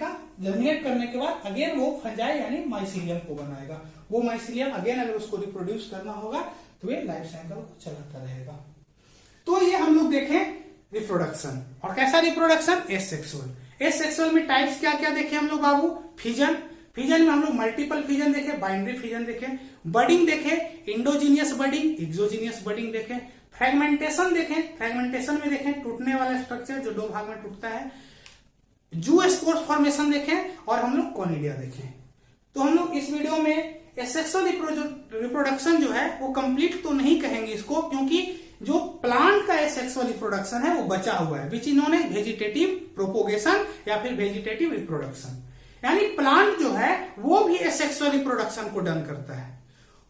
के बाद अगेन वो फंजाई यानी माइसीलियम को बनाएगा। वो माइसीलियम अगेन अगर उसको रिप्रोड्यूस करना होगा तो ये लाइफ साइकिल को चलाता रहेगा। तो ये हम लोग देखें रिप्रोडक्शन। और कैसा रिप्रोडक्शन? एसेक्सुअल। एसेक्सुअल में टाइप्स क्या क्या देखे हम लोग बाबू? फिजन में हम लोग मल्टीपल फिजन देखे, बाइनरी फिजन देखे, बडिंग देखे, इंडोजीनियस बडिंग, एक्सोजीनियस बडिंग देखे, फ्रेगमेंटेशन देखे, फ्रेगमेंटेशन में देखे टूटने वाला स्ट्रक्चर जो 2 भाग में टूटता है, जूस्पोर्स फॉर्मेशन देखे, और हम लोग कॉनिडिया देखे। तो हम लोग इस वीडियो में एसेक्सुअल रिप्रोडक्शन जो है वो कंप्लीट तो नहीं कहेंगे इसको, क्योंकि जो प्लांट का सेक्सुअल रिप्रोडक्शन है वो बचा हुआ है, which is known as vegetative propagation या फिर वेजिटेटिव रिप्रोडक्शन। यानी प्लांट जो है वो भी सेक्सुअल रिप्रोडक्शन को डन करता है।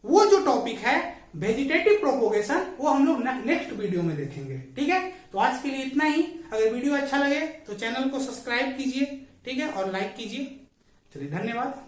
वो जो टॉपिक है वेजिटेटिव प्रोपोगेशन वो हम लोग नेक्स्ट वीडियो में देखेंगे। ठीक है, तो आज के लिए इतना ही। अगर वीडियो अच्छा लगे तो चैनल को सब्सक्राइब कीजिए, ठीक है, और लाइक कीजिए। चलिए, धन्यवाद।